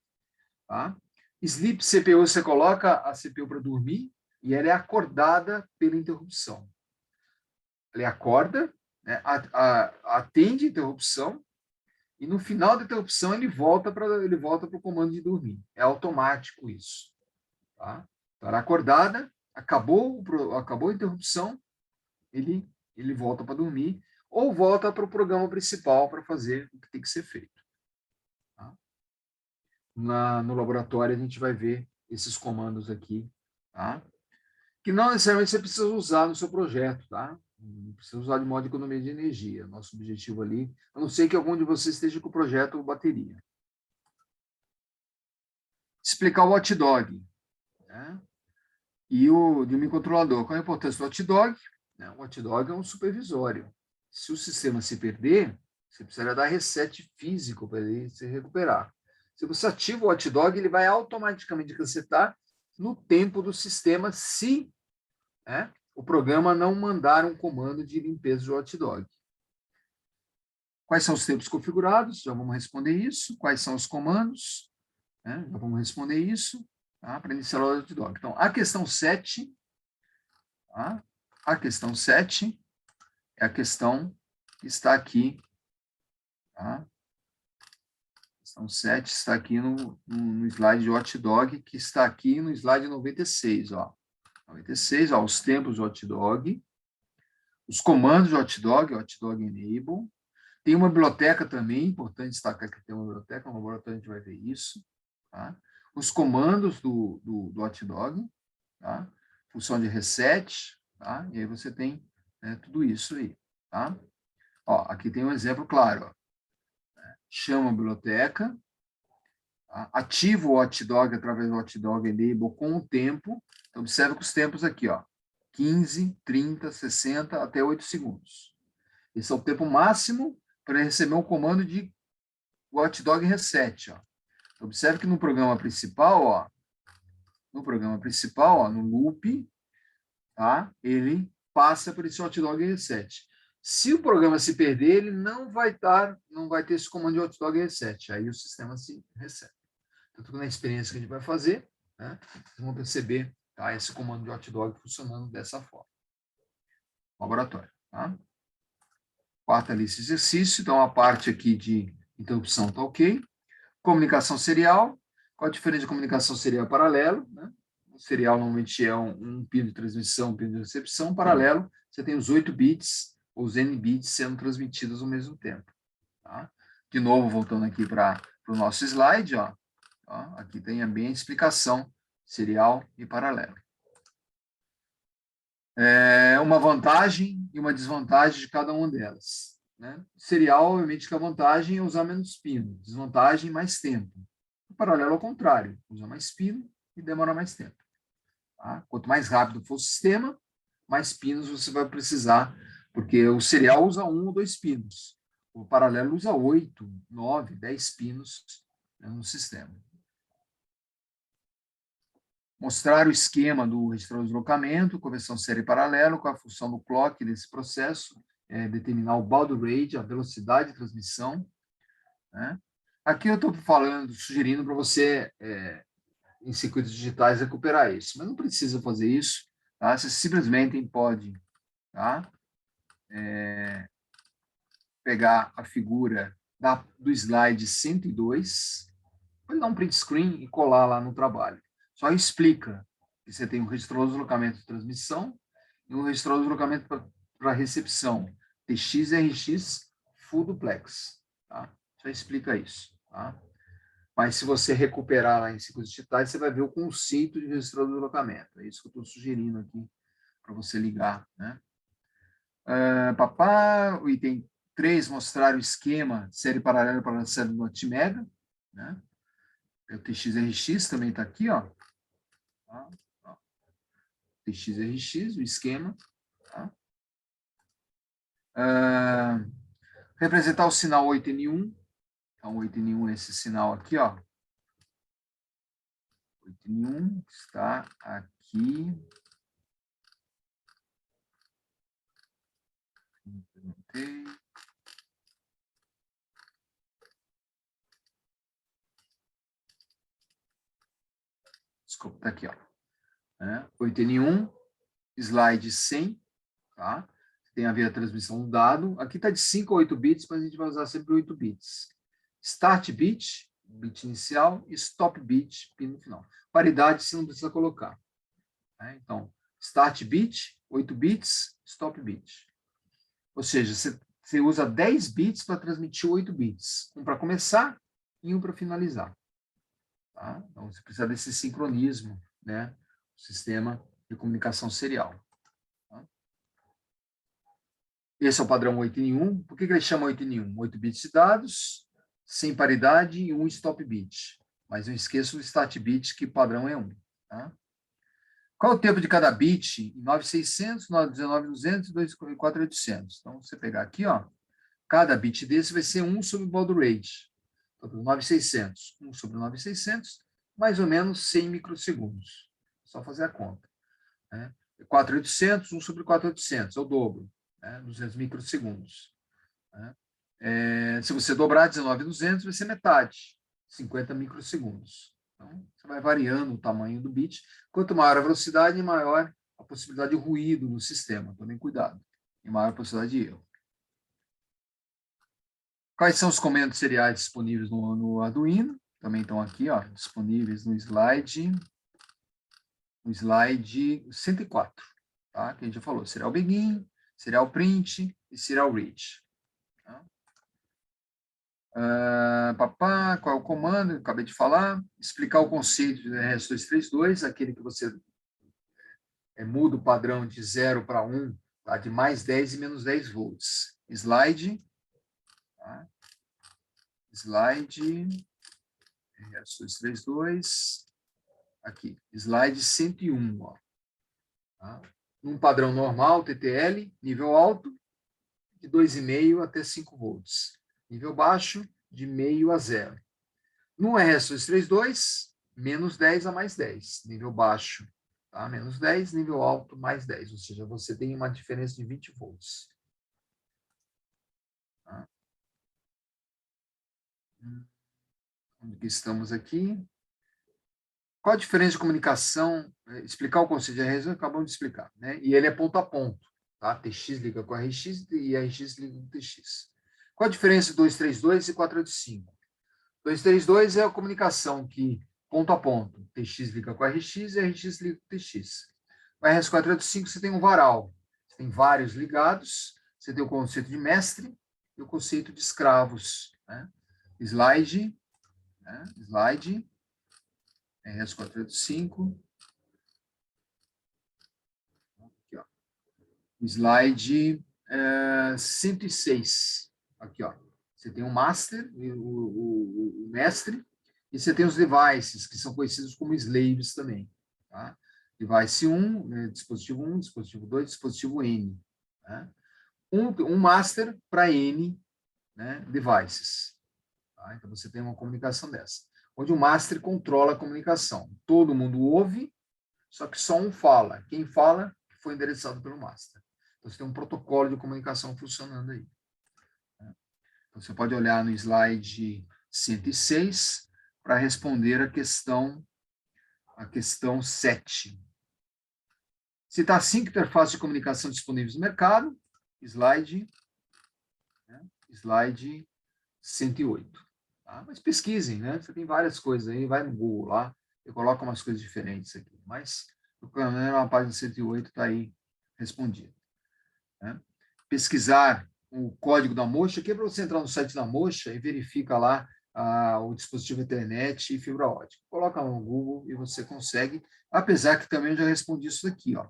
Tá? Sleep CPU, você coloca a CPU para dormir e ela é acordada pela interrupção. Ele acorda, né, atende a interrupção, e no final da interrupção ele volta para o comando de dormir. É automático isso. Tá? Então, ela acordada, acabou a interrupção, ele volta para dormir, ou volta para o programa principal para fazer o que tem que ser feito. Tá? No laboratório a gente vai ver esses comandos aqui, tá? Que não necessariamente você precisa usar no seu projeto, tá? Não precisa usar de modo de economia de energia. Nosso objetivo ali, a não ser que algum de vocês esteja com o projeto bateria. Explicar o watchdog, né? E o de um microcontrolador. Qual é a importância do watchdog? O watchdog é um supervisório. Se o sistema se perder, você precisaria dar reset físico para ele se recuperar. Se você ativa o watchdog, ele vai automaticamente resetar no tempo do sistema, se o programa não mandar um comando de limpeza do watchdog. Quais são os tempos configurados? Já vamos responder isso. Quais são os comandos? Já vamos responder isso, tá? Para iniciar o watchdog. Então, a questão 7, tá? A questão 7 é a questão que está aqui, tá? A questão 7 está aqui no slide de watchdog, que está aqui no slide 96, ó. 96, ó, os tempos do watchdog, os comandos do watchdog enable. Tem uma biblioteca também, importante destacar que tem uma biblioteca, no laboratório a gente vai ver isso. Tá? Os comandos do watchdog, tá? Função de reset, tá? E aí você tem, né, tudo isso aí. Tá? Ó, aqui tem um exemplo claro. Ó. Chama a biblioteca, tá? Ativa o watchdog através do watchdog enable com o tempo. Então, observe que os tempos aqui, ó, 15, 30, 60, até 8 segundos. Esse é o tempo máximo para receber um comando de watchdog reset. Ó. Observe que no programa principal, no loop, tá? Ele passa por esse watchdog reset. Se o programa se perder, ele não vai ter esse comando de watchdog reset. Aí o sistema se reseta. Então, tudo na experiência que a gente vai fazer, né? Vocês vão perceber, tá, esse comando de watchdog funcionando dessa forma. Laboratório. Tá? Quarta lista de exercício. Então, a parte aqui de interrupção está ok. Comunicação serial. Qual a diferença de comunicação serial e paralelo? Né? O serial normalmente é um pino de transmissão, um pino de recepção. Paralelo, você tem os 8 bits, ou os N bits sendo transmitidos ao mesmo tempo. Tá? De novo, voltando aqui para o nosso slide, ó. Tá? Aqui tem bem a explicação serial e paralelo. Uma vantagem e uma desvantagem de cada uma delas. Né? Serial, obviamente, que a vantagem é usar menos pino, desvantagem, mais tempo. O paralelo ao contrário, usa mais pino e demora mais tempo. Tá? Quanto mais rápido for o sistema, mais pinos você vai precisar, porque o serial usa 1 ou 2 pinos. O paralelo usa 8, 9, 10 pinos, né, no sistema. Mostrar o esquema do registrador de deslocamento, conversão série paralelo, com a função do clock nesse processo, determinar o baud rate, a velocidade de transmissão. Né? Aqui eu estou falando, sugerindo para você, em circuitos digitais, recuperar isso, mas não precisa fazer isso. Tá? Você simplesmente pode, tá? Pegar a figura do slide 102, pode dar um print screen e colar lá no trabalho. Só explica que você tem um registrador de deslocamento de transmissão e um registrador de deslocamento para recepção, TX e RX full duplex. Tá? Só explica isso. Tá? Mas se você recuperar lá em circuitos digitais, você vai ver o conceito de registrador de deslocamento. É isso que eu estou sugerindo aqui para você ligar. Né? O item 3, mostrar o esquema série paralela para a série do Atmega. Né? O TX-RX também está aqui, ó. Tá? TX-RX, o esquema. Tá? Representar o sinal 8N1. Então, 8N1 é esse sinal aqui, ó. 8N1 está aqui. Desculpa, está aqui, ó. 8N1, slide 100, tá? Tem a ver a transmissão do dado. Aqui está de 5 a 8 bits, mas a gente vai usar sempre 8 bits. Start bit, bit inicial, e stop bit, pino final. Paridade você não precisa colocar. Né? Então, start bit, 8 bits, stop bit. Ou seja, você usa 10 bits para transmitir 8 bits. Um para começar e um para finalizar. Tá? Então, você precisa desse sincronismo, né? O sistema de comunicação serial. Tá? Esse é o padrão 8N1. Por que ele chama 8N1? 8 bits de dados, sem paridade e 1 stop bit. Mas não esqueça o start bit, que o padrão é 1. Tá? Qual é o tempo de cada bit? 9600, 919, 200 e 4800. Então, você pegar aqui, ó, cada bit desse vai ser 1 sobre o baud rate. Sobre 9600. 1 sobre 9600, mais ou menos 100 microsegundos. Só fazer a conta. Né? 4800, 1 sobre 4800, é o dobro. Né? 200 microsegundos. Né? Se você dobrar 19,200, vai ser metade. 50 microsegundos. Então, você vai variando o tamanho do bit. Quanto maior a velocidade, maior a possibilidade de ruído no sistema. Tomem cuidado. E maior a possibilidade de erro. Quais são os comandos seriais disponíveis no Arduino? Também estão aqui, ó, disponíveis no slide 104. Tá? Que a gente já falou. Serial begin, serial print e serial read. Tá? Qual é o comando? Eu acabei de falar. Explicar o conceito de RS-232, aquele que você muda o padrão de 0 para 1, tá? De mais 10 e menos 10 volts. Slide. Tá? Slide. RS-232. Aqui. Slide 101. Ó. Tá? Num padrão normal, TTL, nível alto, de 2,5 até 5 volts. Nível baixo, de meio a 0. No RS-232, menos 10 a mais 10. Nível baixo, tá? Menos 10, nível alto, mais 10. Ou seja, você tem uma diferença de 20 volts. Tá? Onde que estamos aqui? Qual a diferença de comunicação? Explicar o conceito de RS, acabamos de explicar. Né? E ele é ponto a ponto. Tá? TX liga com RX e RX liga com TX. Qual a diferença de 232 e 485? 232 é a comunicação que, ponto a ponto, TX liga com RX e RX liga com TX. O RS485 você tem um varal. Você tem vários ligados, você tem o conceito de mestre e o conceito de escravos. Né? Slide, né? Slide, RS485. Aqui, ó. Slide 106. Aqui, ó. Você tem o master, o mestre, e você tem os devices, que são conhecidos como slaves também. Tá? Device 1, né, dispositivo 1, dispositivo 2, dispositivo N. Né? Um master para N, né, devices. Tá? Então, você tem uma comunicação dessa. Onde o master controla a comunicação. Todo mundo ouve, só que só um fala. Quem fala foi endereçado pelo master. Então, você tem um protocolo de comunicação funcionando aí. Então, você pode olhar no slide 106 para responder a questão 7. Citar 5 interfaces de comunicação disponíveis no mercado, slide 108. Tá? Mas pesquisem, né? Você tem várias coisas aí, vai no Google lá, eu coloco umas coisas diferentes aqui. Mas, na página 108 está aí respondido. Né? Pesquisar o código da Mocha, aqui é para você entrar no site da Mocha e verifica lá o dispositivo internet e fibra ótica. Coloca no Google e você consegue, apesar que também eu já respondi isso daqui, ó.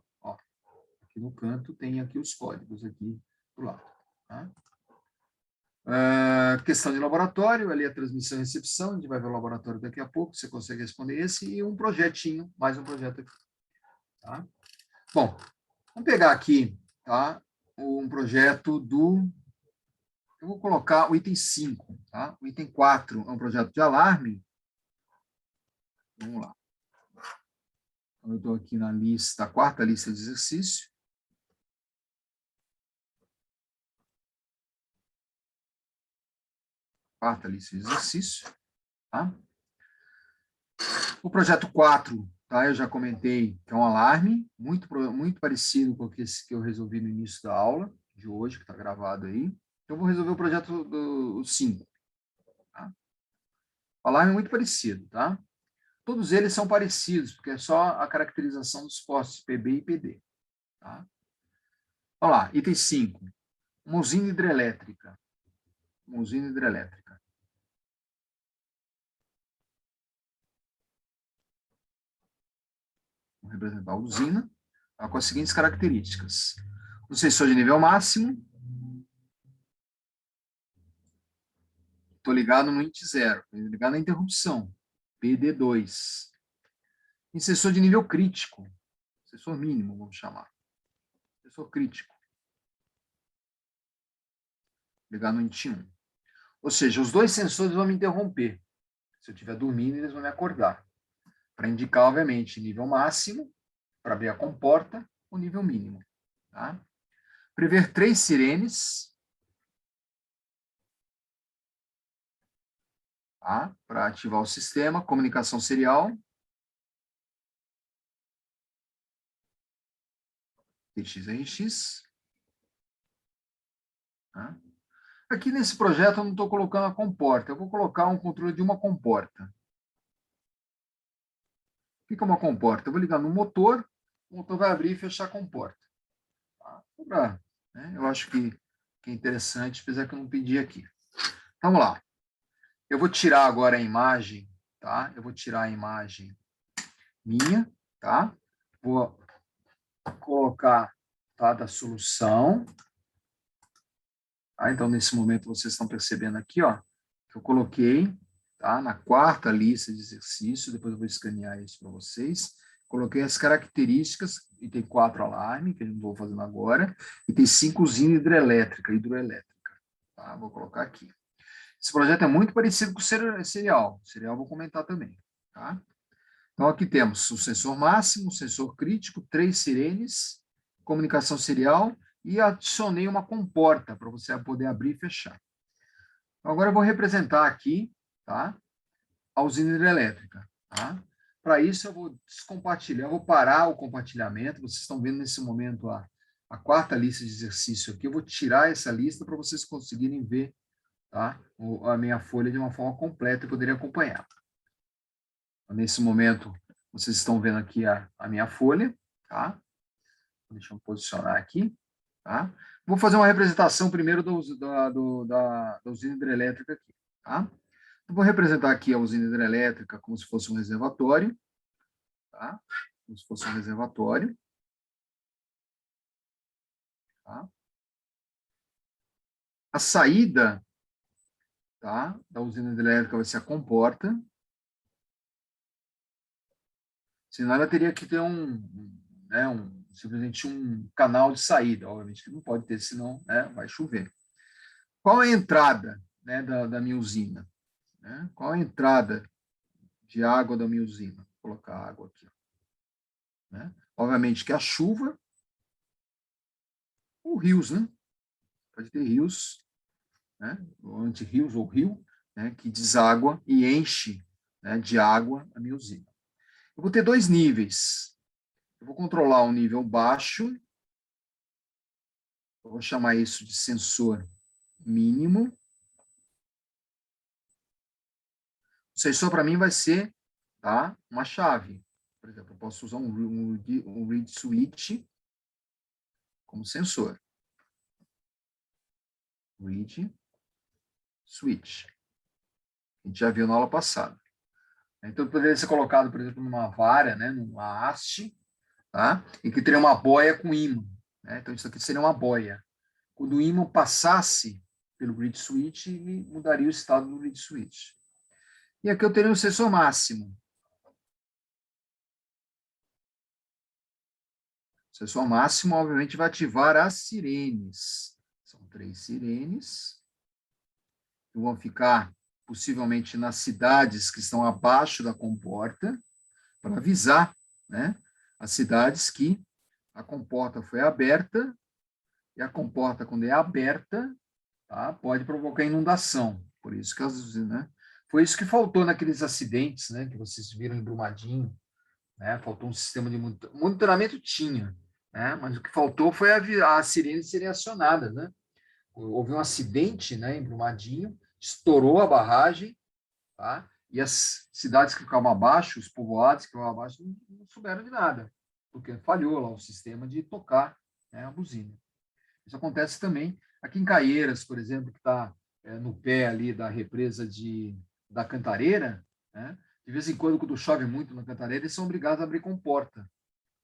Aqui no canto tem aqui os códigos aqui do lado. Tá? Questão de laboratório, ali a transmissão e recepção, a gente vai ver o laboratório daqui a pouco, você consegue responder esse, e um projetinho, mais um projeto aqui. Tá? Bom, vamos pegar aqui, tá, um projeto do... Eu vou colocar o item 5, tá? O item 4 é um projeto de alarme. Vamos lá. Eu estou aqui na lista, a quarta lista de exercício. Quarta lista de exercício. Tá? O projeto 4, tá? Eu já comentei que é um alarme, muito parecido com o que eu resolvi no início da aula de hoje, que está gravado aí. Então, eu vou resolver o projeto do 5. Tá? O alarme é muito parecido, tá? Todos eles são parecidos, porque é só a caracterização dos postos PB e PD. Tá? Vamos lá, item 5. Uma usina hidrelétrica. Uma usina hidrelétrica. Vamos representar a usina com as seguintes características. Um sensor de nível máximo. Estou ligado no int 0. Estou ligado na interrupção. PD2. E sensor de nível crítico. Sensor mínimo, vamos chamar. Sensor crítico. Ligar no int 1. Ou seja, os dois sensores vão me interromper. Se eu estiver dormindo, eles vão me acordar. Para indicar, obviamente, nível máximo, para abrir a comporta, o nível mínimo. Tá? Prever 3 sirenes, tá? Para ativar o sistema, comunicação serial, TXRX. Tá? Aqui nesse projeto eu não estou colocando a comporta, eu vou colocar um controle de uma comporta. O que é uma comporta? Eu vou ligar no motor, o motor vai abrir e fechar a comporta. Tá? Eu acho que é interessante, apesar que eu não pedi aqui. Vamos lá. Eu vou tirar agora a imagem, tá? Eu vou tirar a imagem minha, tá? Vou colocar, tá, da solução. Tá? Então, nesse momento, vocês estão percebendo aqui, ó, que eu coloquei, tá, na quarta lista de exercícios, depois eu vou escanear isso para vocês. Coloquei as características, e tem 4 alarmes, que eu não estou fazendo agora, e tem 5 usina hidrelétrica. Tá? Vou colocar aqui. Esse projeto é muito parecido com o serial. O serial eu vou comentar também. Tá? Então, aqui temos o sensor máximo, o sensor crítico, 3 sirenes, comunicação serial, e adicionei uma comporta para você poder abrir e fechar. Então, agora eu vou representar aqui, tá, a usina hidrelétrica. Tá? Para isso, eu vou descompartilhar, eu vou parar o compartilhamento. Vocês estão vendo nesse momento a quarta lista de exercício aqui. Eu vou tirar essa lista para vocês conseguirem ver, tá, a minha folha de uma forma completa e poderem acompanhar. Nesse momento, vocês estão vendo aqui a minha folha. Tá? Deixa eu posicionar aqui. Tá? Vou fazer uma representação primeiro da usina hidrelétrica aqui. Tá? Eu vou representar aqui a usina hidrelétrica como se fosse um reservatório. Tá? Como se fosse um reservatório. Tá? A saída, tá, da usina hidrelétrica vai ser a comporta. Senão ela teria que ter simplesmente um canal de saída, obviamente que não pode ter, senão, né, vai chover. Qual é a entrada, né, da minha usina? Né? Qual é a entrada de água da minha usina? Vou colocar água aqui. Né? Obviamente que a chuva, ou rios, né? Pode ter rios, né? Ou anti-rios ou rio, né? Que deságua e enche, né, de água a minha usina. Eu vou ter dois níveis. Eu vou controlar o nível baixo, eu vou chamar isso de sensor mínimo. O sensor para mim vai ser, tá, uma chave. Por exemplo, eu posso usar um read switch como sensor. Read switch. A gente já viu na aula passada. Então, poderia ser colocado, por exemplo, numa vara, né, numa haste, tá? E que teria uma boia com ímã. Né? Então, isso aqui seria uma boia. Quando o ímã passasse pelo grid switch, ele mudaria o estado do grid switch. E aqui eu teria um sensor máximo. O sensor máximo, obviamente, vai ativar as sirenes. São 3 sirenes. Que vão ficar, possivelmente, nas cidades que estão abaixo da comporta, para avisar, né, as cidades que a comporta foi aberta, e a comporta, quando é aberta, tá, pode provocar inundação. Por isso que né, foi isso que faltou naqueles acidentes, né, que vocês viram em Brumadinho, né, faltou um sistema de monitoramento, tinha, né, mas o que faltou foi a sirene serem acionadas, né. Houve um acidente, né, em Brumadinho, estourou a barragem, tá, e as cidades que ficavam abaixo, os povoados que ficavam abaixo, não souberam de nada, porque falhou lá o sistema de tocar, né, a buzina. Isso acontece também aqui em Caieiras, por exemplo, que está no pé ali da represa da Cantareira, né? De vez em quando chove muito na Cantareira, eles são obrigados a abrir comporta.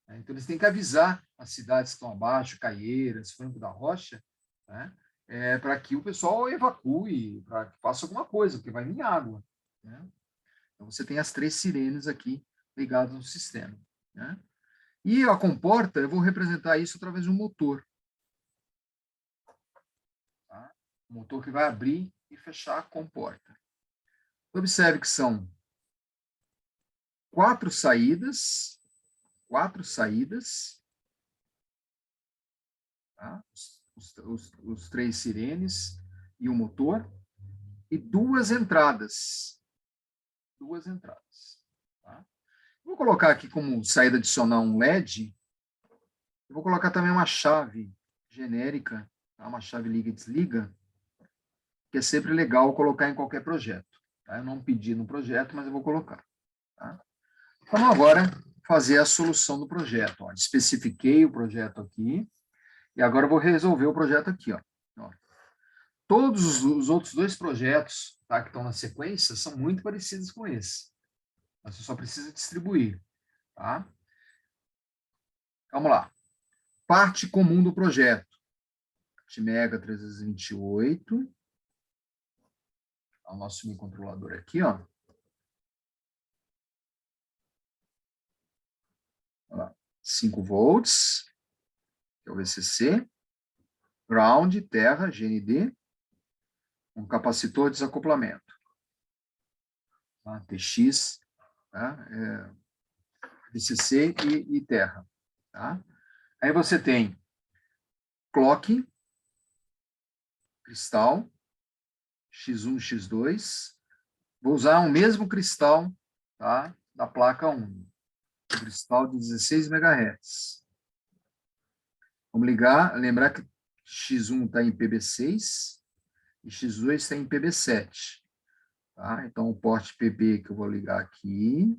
Né? Então, eles têm que avisar as cidades que estão abaixo, Caieiras, Franco da Rocha, né? Para que o pessoal evacue, para que faça alguma coisa, porque vai vir água. Né? Então, você tem as 3 sirenes aqui ligadas no sistema. Né? E a comporta, eu vou representar isso através de um motor. Tá? O motor que vai abrir e fechar a comporta. Observe que são 4 saídas, tá? Os 3 sirenes e o motor, e 2 entradas. 2 entradas. Tá? Vou colocar aqui como saída adicional um LED, eu vou colocar também uma chave genérica, tá? Uma chave liga e desliga, que é sempre legal colocar em qualquer projeto. Tá? Eu não pedi no projeto, mas eu vou colocar. Tá? Vamos agora fazer a solução do projeto. Ó. Especifiquei o projeto aqui, e agora eu vou resolver o projeto aqui. Ó. Todos os outros 2 projetos, tá, que estão na sequência são muito parecidos com esse. Você só precisa distribuir. Tá? Vamos lá. Parte comum do projeto. Mega 328. O nosso microcontrolador aqui, ó. 5 volts, que é o VCC. Ground, terra, GND. Um capacitor de desacoplamento. Tá? TX, tá? VCC e terra. Tá? Aí você tem clock, cristal, X1, X2. Vou usar o mesmo cristal, tá, da placa 1. Cristal de 16 MHz. Vamos lembrar que X1 está em PB6 e X2 está em PB7. Tá? Então, o porte PB que eu vou ligar aqui.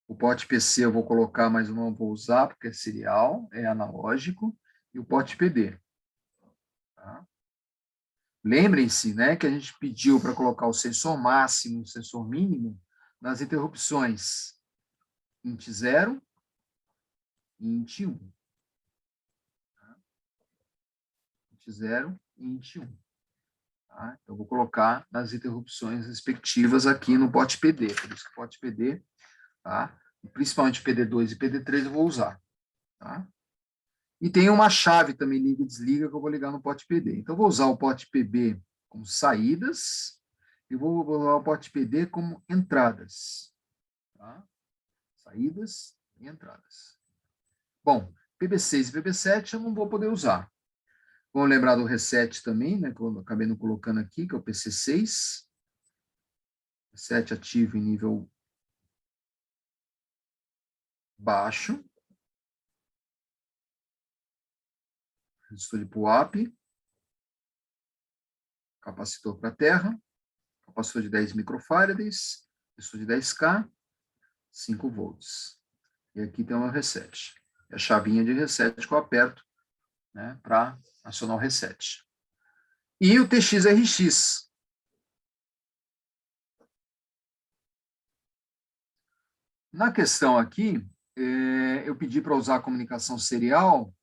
O porte PC eu vou colocar, mas não vou usar, porque é serial, é analógico. E o porte PD. Tá? Lembrem-se, né, que a gente pediu para colocar o sensor máximo e o sensor mínimo nas interrupções int 0 e int 1. int 0 e int 1. Tá? Então, vou colocar nas interrupções respectivas aqui no pote PD. Por isso que o pote PD, tá? Principalmente PD2 e PD3 eu vou usar. Tá? E tem uma chave também, liga e desliga, que eu vou ligar no pote PD. Então, eu vou usar o pote PB como saídas e vou usar o pote PD como entradas. Tá? Saídas e entradas. Bom, PB6 e PB7 eu não vou poder usar. Vamos lembrar do reset também, né, que eu acabei não colocando aqui, que é o PC6. Reset ativo em nível baixo. Resistor de pull-up. Capacitor para terra. Capacitor de 10 microfarads. Resistor de 10K. 5 volts. E aqui tem uma reset. É a chavinha de reset que eu aperto, né, para acionar o reset. E o TX-RX. Na questão aqui, eu pedi para usar a comunicação serial,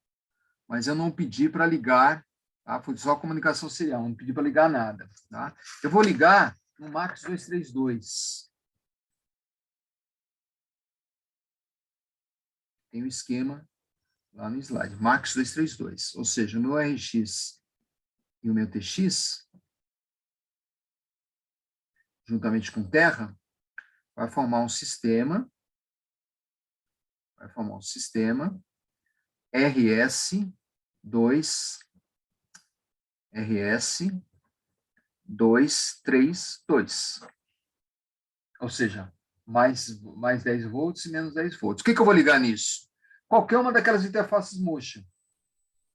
mas eu não pedi para ligar, tá? Foi só a comunicação serial, não pedi para ligar nada. Tá? Eu vou ligar no MAX 232. Tem o esquema lá no slide, MAX 232. Ou seja, o meu RX e o meu TX, juntamente com terra, vai formar um sistema, RS232. Ou seja, mais 10 volts e menos 10 volts. O que eu vou ligar nisso? Qualquer uma daquelas interfaces motion.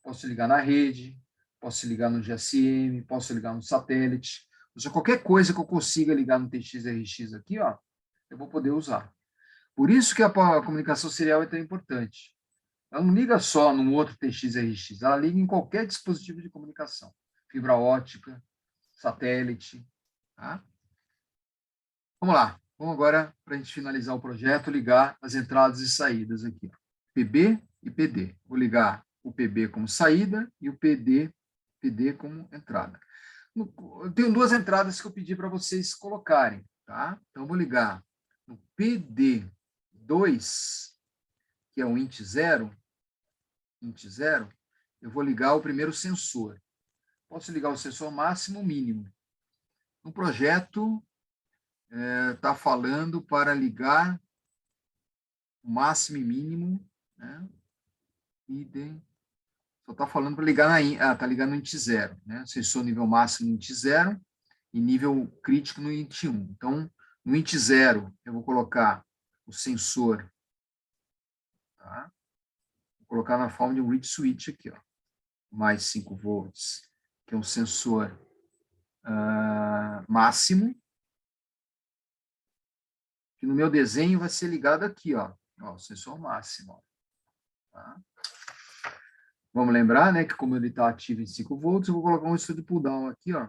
Posso ligar na rede, posso ligar no GSM, posso ligar no satélite. Ou seja, qualquer coisa que eu consiga ligar no TX-RX aqui, ó, eu vou poder usar. Por isso que a comunicação serial é tão importante. Ela não liga só num outro TX-RX, ela liga em qualquer dispositivo de comunicação. Fibra ótica, satélite. Tá? Vamos lá. Vamos agora, para a gente finalizar o projeto, ligar as entradas e saídas aqui. PB e PD. Vou ligar o PB como saída e o PD como entrada. Eu tenho duas entradas que eu pedi para vocês colocarem. Tá? Então, eu vou ligar no PD2, que é o int 0, eu vou ligar o primeiro sensor. Posso ligar o sensor máximo ou mínimo. No projeto, está falando para ligar o máximo e mínimo, né? Só está falando para ligar está ligando no int 0, né? Sensor nível máximo no int 0 e nível crítico no int 1. Então, no int 0, eu vou colocar o sensor, tá? Vou colocar na forma de um read switch aqui, ó, mais 5 volts, que é um sensor máximo, que no meu desenho vai ser ligado aqui, ó, o sensor máximo. Ó, tá? Vamos lembrar, né, que como ele está ativo em 5 volts, eu vou colocar um resistor de pull-down aqui, ó,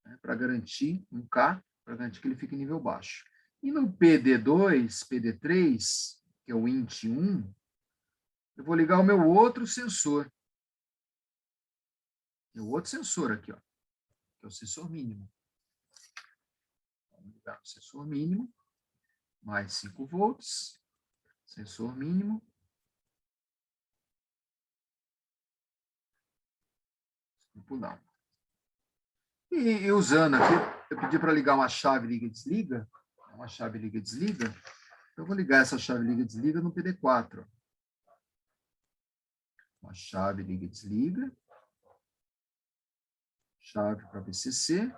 né, para garantir um K, para garantir que ele fique em nível baixo. E no PD2, PD3, que é o int 1, eu vou ligar o meu outro sensor. O outro sensor aqui, ó, que é o sensor mínimo. Vamos ligar o sensor mínimo, mais 5 volts, sensor mínimo. Pull-down. E usando aqui, eu pedi para ligar uma chave liga-desliga, uma chave liga-desliga, então eu vou ligar essa chave liga-desliga no PD4. Uma chave liga-desliga, chave para VCC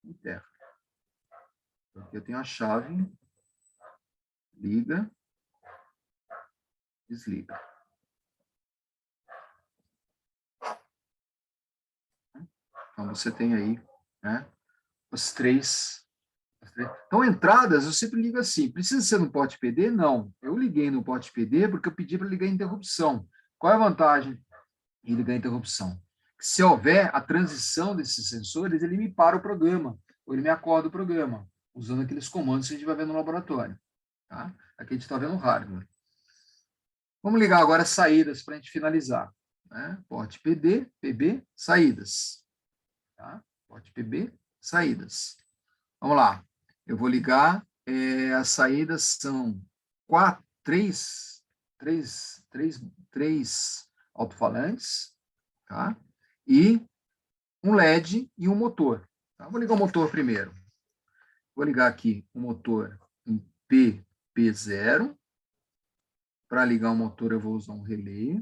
e terra. Então, aqui eu tenho a chave liga, desliga. Então, você tem aí, né, as três. Então, entradas, eu sempre ligo assim. Precisa ser no pote PD? Não. Eu liguei no pote PD porque eu pedi para ligar a interrupção. Qual é a vantagem de ligar a interrupção? Se houver a transição desses sensores, ele me para o programa, ou ele me acorda o programa, usando aqueles comandos que a gente vai ver no laboratório. Tá? Aqui a gente está vendo o hardware. Vamos ligar agora as saídas para a gente finalizar. né? Porte PD, PB, saídas. Tá? Porte PB, saídas. Vamos lá. Eu vou ligar, as saídas são três alto-falantes, tá? E um LED e um motor. Tá? Vou ligar o motor primeiro. Vou ligar aqui o motor em PP0. Para ligar o motor, eu vou usar um relé.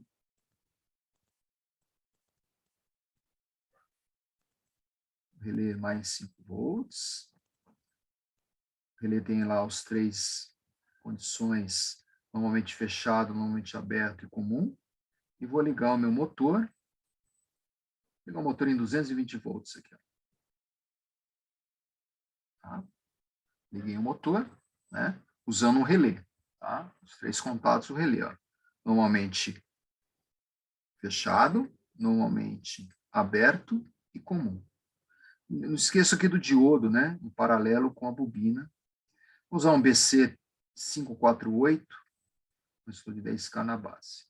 Relé mais 5 volts. O relé tem lá os 3 condições, normalmente fechado, normalmente aberto e comum. E vou ligar o meu motor. Vou ligar o motor em 220 volts aqui. Tá? Liguei o motor, né? Usando um relé. Tá? Os 3 contatos, o relé. Ó. Normalmente fechado, normalmente aberto e comum. Não esqueça aqui do diodo, né? Em paralelo com a bobina. Vou usar um BC548, resistor de 10K na base.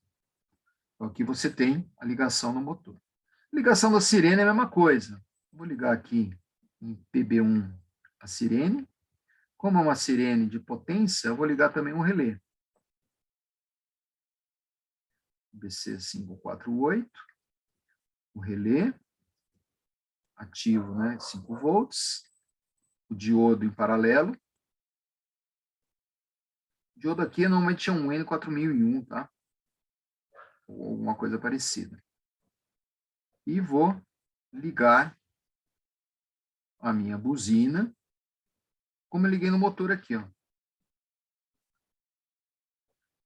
Então, aqui você tem a ligação no motor. A ligação da sirene é a mesma coisa. Vou ligar aqui em PB1 a sirene. Como é uma sirene de potência, eu vou ligar também um relé. BC548, o relé ativo, né, 5 volts, o diodo em paralelo. O diodo aqui normalmente é um N4001, tá? Ou alguma coisa parecida. E vou ligar a minha buzina, como eu liguei no motor aqui, ó.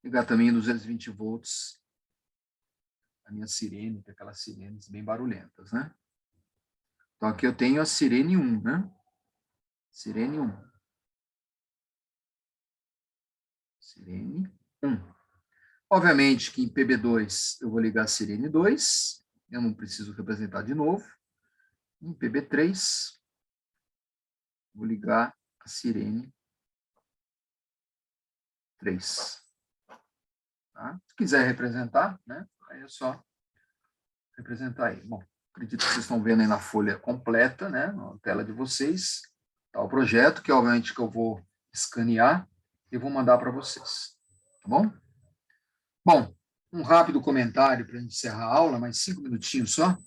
Ligar também em 220 volts a minha sirene, que é aquelas sirenes bem barulhentas, né? Então, aqui eu tenho a sirene 1, né? Sirene 1. Sirene 1. Obviamente que em PB2 eu vou ligar a sirene 2, eu não preciso representar de novo. Em PB3, vou ligar a sirene 3. Tá? Se quiser representar, né? Aí é só representar aí. Bom, acredito que vocês estão vendo aí na folha completa, né? Na tela de vocês, tá o projeto, que obviamente que eu vou escanear e vou mandar para vocês. Tá bom? Bom, um rápido comentário para a gente encerrar a aula, mais 5 minutinhos só,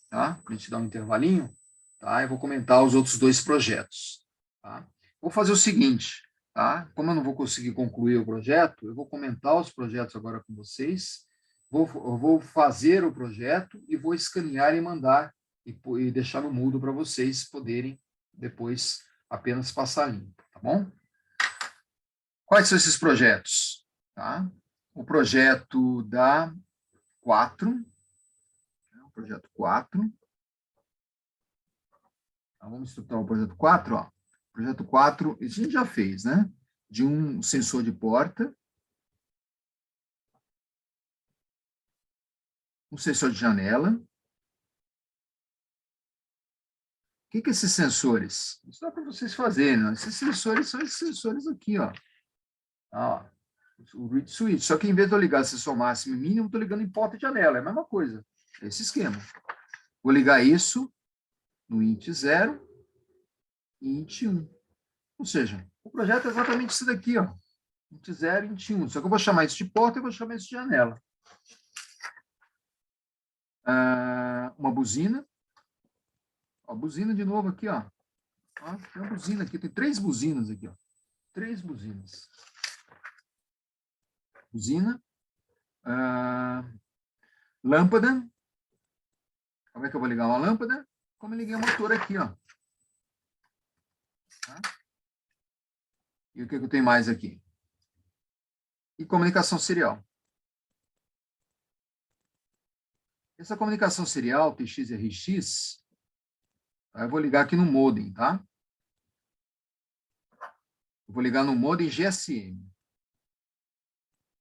tá? Para a gente dar um intervalinho, tá? Eu vou comentar os outros 2 projetos, tá? Vou fazer o seguinte, tá? Como eu não vou conseguir concluir o projeto, eu vou comentar os projetos agora com vocês, eu vou fazer o projeto e vou escanear e mandar e deixar no mudo para vocês poderem depois apenas passar limpo, tá bom? Quais são esses projetos? Tá? O projeto da 4, o projeto 4. Então, vamos estruturar o projeto 4, ó. O projeto 4, isso a gente já fez, né? De um sensor de porta, um sensor de janela. O que que esses sensores? Isso dá para vocês fazerem, né? Esses sensores são esses sensores aqui, ó. Ó, o read switch. Só que em vez de eu ligar sensor máximo e mínimo, estou ligando em porta e janela. É a mesma coisa. É esse esquema. Vou ligar isso no int 0 e int 1. Ou seja, o projeto é exatamente isso daqui, ó. Int 0 e int 1. Só que eu vou chamar isso de porta e vou chamar isso de janela. Uma buzina. Ó, buzina de novo aqui, ó. Ó, tem uma buzina aqui. Tem 3 buzinas aqui, ó. 3 buzinas. Buzina. Lâmpada. Como é que eu vou ligar uma lâmpada? Como eu liguei o motor aqui, ó. Tá? E o que eu tenho mais aqui? E comunicação serial. Essa comunicação serial, TX e RX, eu vou ligar aqui no modem, tá? Eu vou ligar no modem GSM.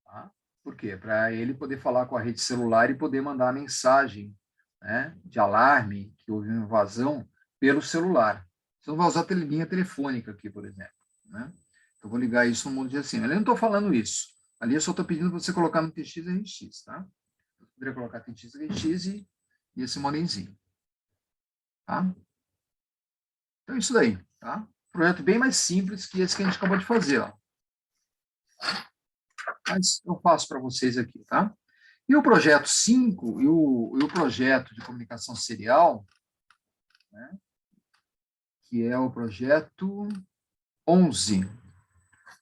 Tá? Por quê? Para ele poder falar com a rede celular e poder mandar a mensagem, né, de alarme, que houve uma invasão, pelo celular. Você não vai usar linha telefônica aqui, por exemplo. Né? Então, eu vou ligar isso no modem GSM. Eu não estou falando isso. Ali eu só estou pedindo para você colocar no TX e RX, tá? poderia colocar TX, RX e esse modemzinho. Tá? Então, isso daí. Tá? Projeto bem mais simples que esse que a gente acabou de fazer. Ó. Mas eu faço para vocês aqui. Tá? E o projeto 5 e o projeto de comunicação serial, né, que é o projeto 11.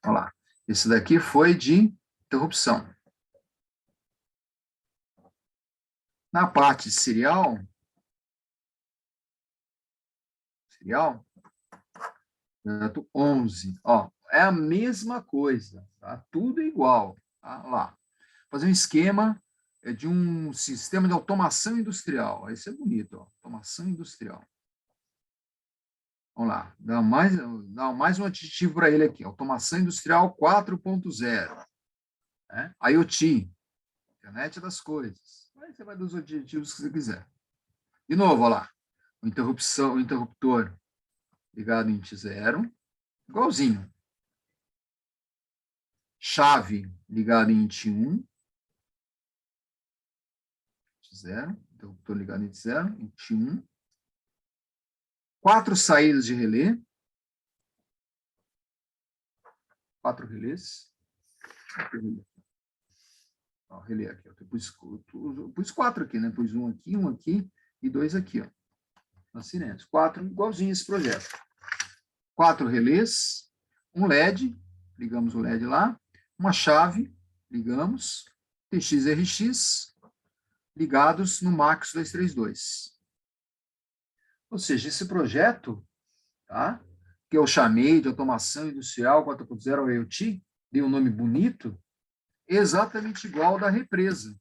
Olha lá. Esse daqui foi de interrupção. Na parte serial, projeto 11, ó, é a mesma coisa, tá? Tudo igual, tá? Lá. Fazer um esquema de um sistema de automação industrial. Esse é bonito, ó, automação industrial. Vamos lá, dá mais um adjetivo para ele aqui, automação industrial 4.0. Né? IoT, internet das coisas. Aí você vai dos adjetivos que você quiser. De novo, olha lá, o interruptor ligado em T0, igualzinho. Chave ligada em T1, T0, interruptor ligado em T0, em T1. 4 saídas de relé. 4 relés. Ó, relé aqui. Eu pus 4 aqui, né? Pus um aqui e 2 aqui, ó. Nas sirenes. 4, igualzinho esse projeto. 4 relés, um LED, ligamos o LED lá, uma chave, ligamos, TX e RX, ligados no MAX 232. Ou seja, esse projeto, tá, que eu chamei de automação industrial 4.0 IoT, dei um nome bonito, é exatamente igual ao da represa.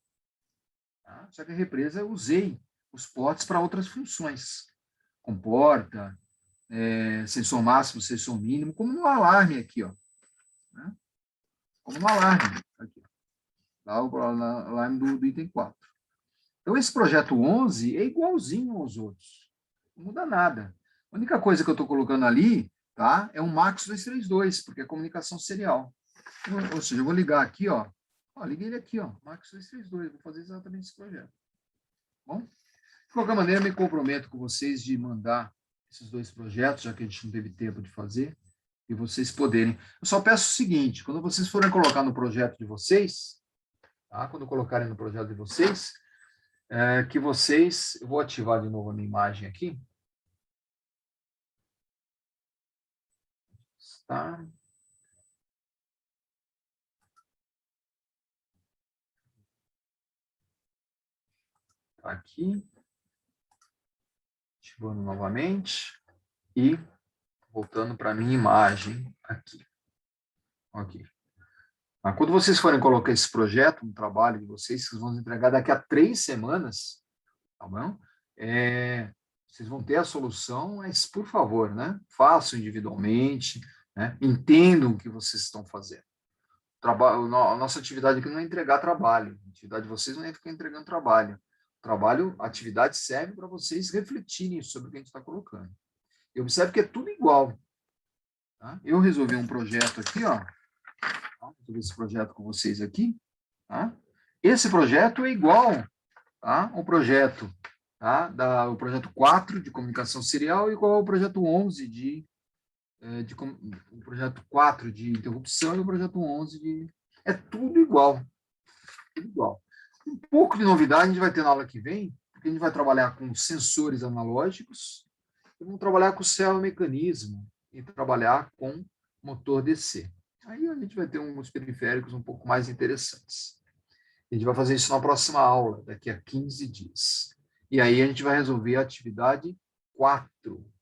Tá? Só que a represa eu usei os ports para outras funções. Comporta, sensor máximo, sensor mínimo, como no alarme aqui, ó. Né? Como no alarme. Aqui, lá o alarme do item 4. Então, esse projeto 11 é igualzinho aos outros. Não muda nada. A única coisa que eu estou colocando ali, tá, é um MAX 232, porque é comunicação serial. Ou seja, eu vou ligar aqui, ó. Liguei ele aqui, ó, MAX 232. Vou fazer exatamente esse projeto. Bom? De qualquer maneira, eu me comprometo com vocês de mandar esses 2 projetos, já que a gente não teve tempo de fazer, e vocês poderem. Eu só peço o seguinte, quando vocês forem colocar no projeto de vocês, tá? Quando colocarem no projeto de vocês, que vocês... Eu vou ativar de novo a minha imagem aqui. Tá? Aqui. Ativando novamente. E voltando para a minha imagem aqui. Ok. Quando vocês forem colocar esse projeto no trabalho de vocês, vocês vão entregar daqui a 3 semanas, tá bom? Vocês vão ter a solução, mas, por favor, né? Façam individualmente, né? Entendam o que vocês estão fazendo. A nossa atividade aqui não é entregar trabalho. A atividade de vocês não é ficar entregando trabalho. A atividade serve para vocês refletirem sobre o que a gente está colocando. E observe que é tudo igual. Tá? Eu resolvi um projeto aqui, ó. Vou resolver esse projeto com vocês aqui. Tá? Esse projeto é igual, tá? O projeto, tá? O projeto 4 de comunicação serial igual ao projeto 11 o projeto 4 de interrupção e o projeto 11 de... É tudo igual. Tudo igual. Um pouco de novidade a gente vai ter na aula que vem, porque a gente vai trabalhar com sensores analógicos, e vamos trabalhar com servomecanismo e trabalhar com motor DC. Aí a gente vai ter uns periféricos um pouco mais interessantes. A gente vai fazer isso na próxima aula, daqui a 15 dias. E aí a gente vai resolver a atividade 4.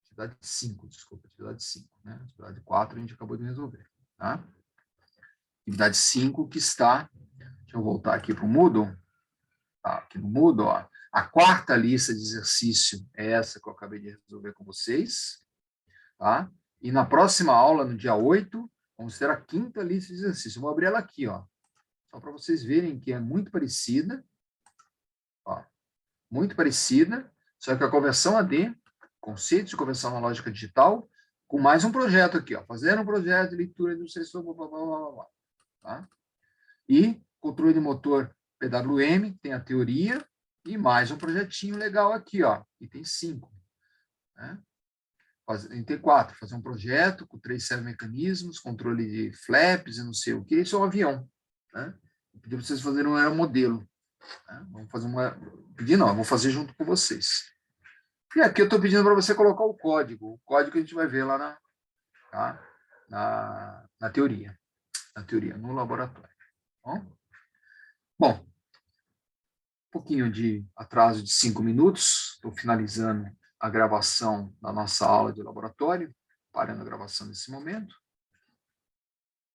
Atividade 5, desculpa, atividade 5. Né? Atividade 4 a gente acabou de resolver. Tá? Atividade 5 que está... Deixa eu voltar aqui para o Moodle. Tá, aqui no Moodle, ó. A 4ª lista de exercício é essa que eu acabei de resolver com vocês. Tá? E na próxima aula, no dia 8, vamos ter a 5ª lista de exercício. Eu vou abrir ela aqui, ó. Só para vocês verem que é muito parecida. Ó, muito parecida, só que a conversão AD, conceito de conversão analógica digital, com mais um projeto aqui, ó, fazendo um projeto de leitura de um sensor, blá, blá, blá, blá, blá, tá? E controle de motor PWM, tem a teoria e mais um projetinho legal aqui, ó, item 5. Né? Item 4, fazer um projeto com 3 servomecanismos, controle de flaps e não sei o que, isso é um avião. Né? Eu pedi para vocês fazerem um aeromodelo. Né? Vamos fazer uma... Pedir não, eu vou fazer junto com vocês. E aqui eu estou pedindo para você colocar o código que a gente vai ver lá na teoria. Na teoria, no laboratório. Bom, um pouquinho de atraso de 5 minutos, estou finalizando a gravação da nossa aula de laboratório, parando a gravação nesse momento.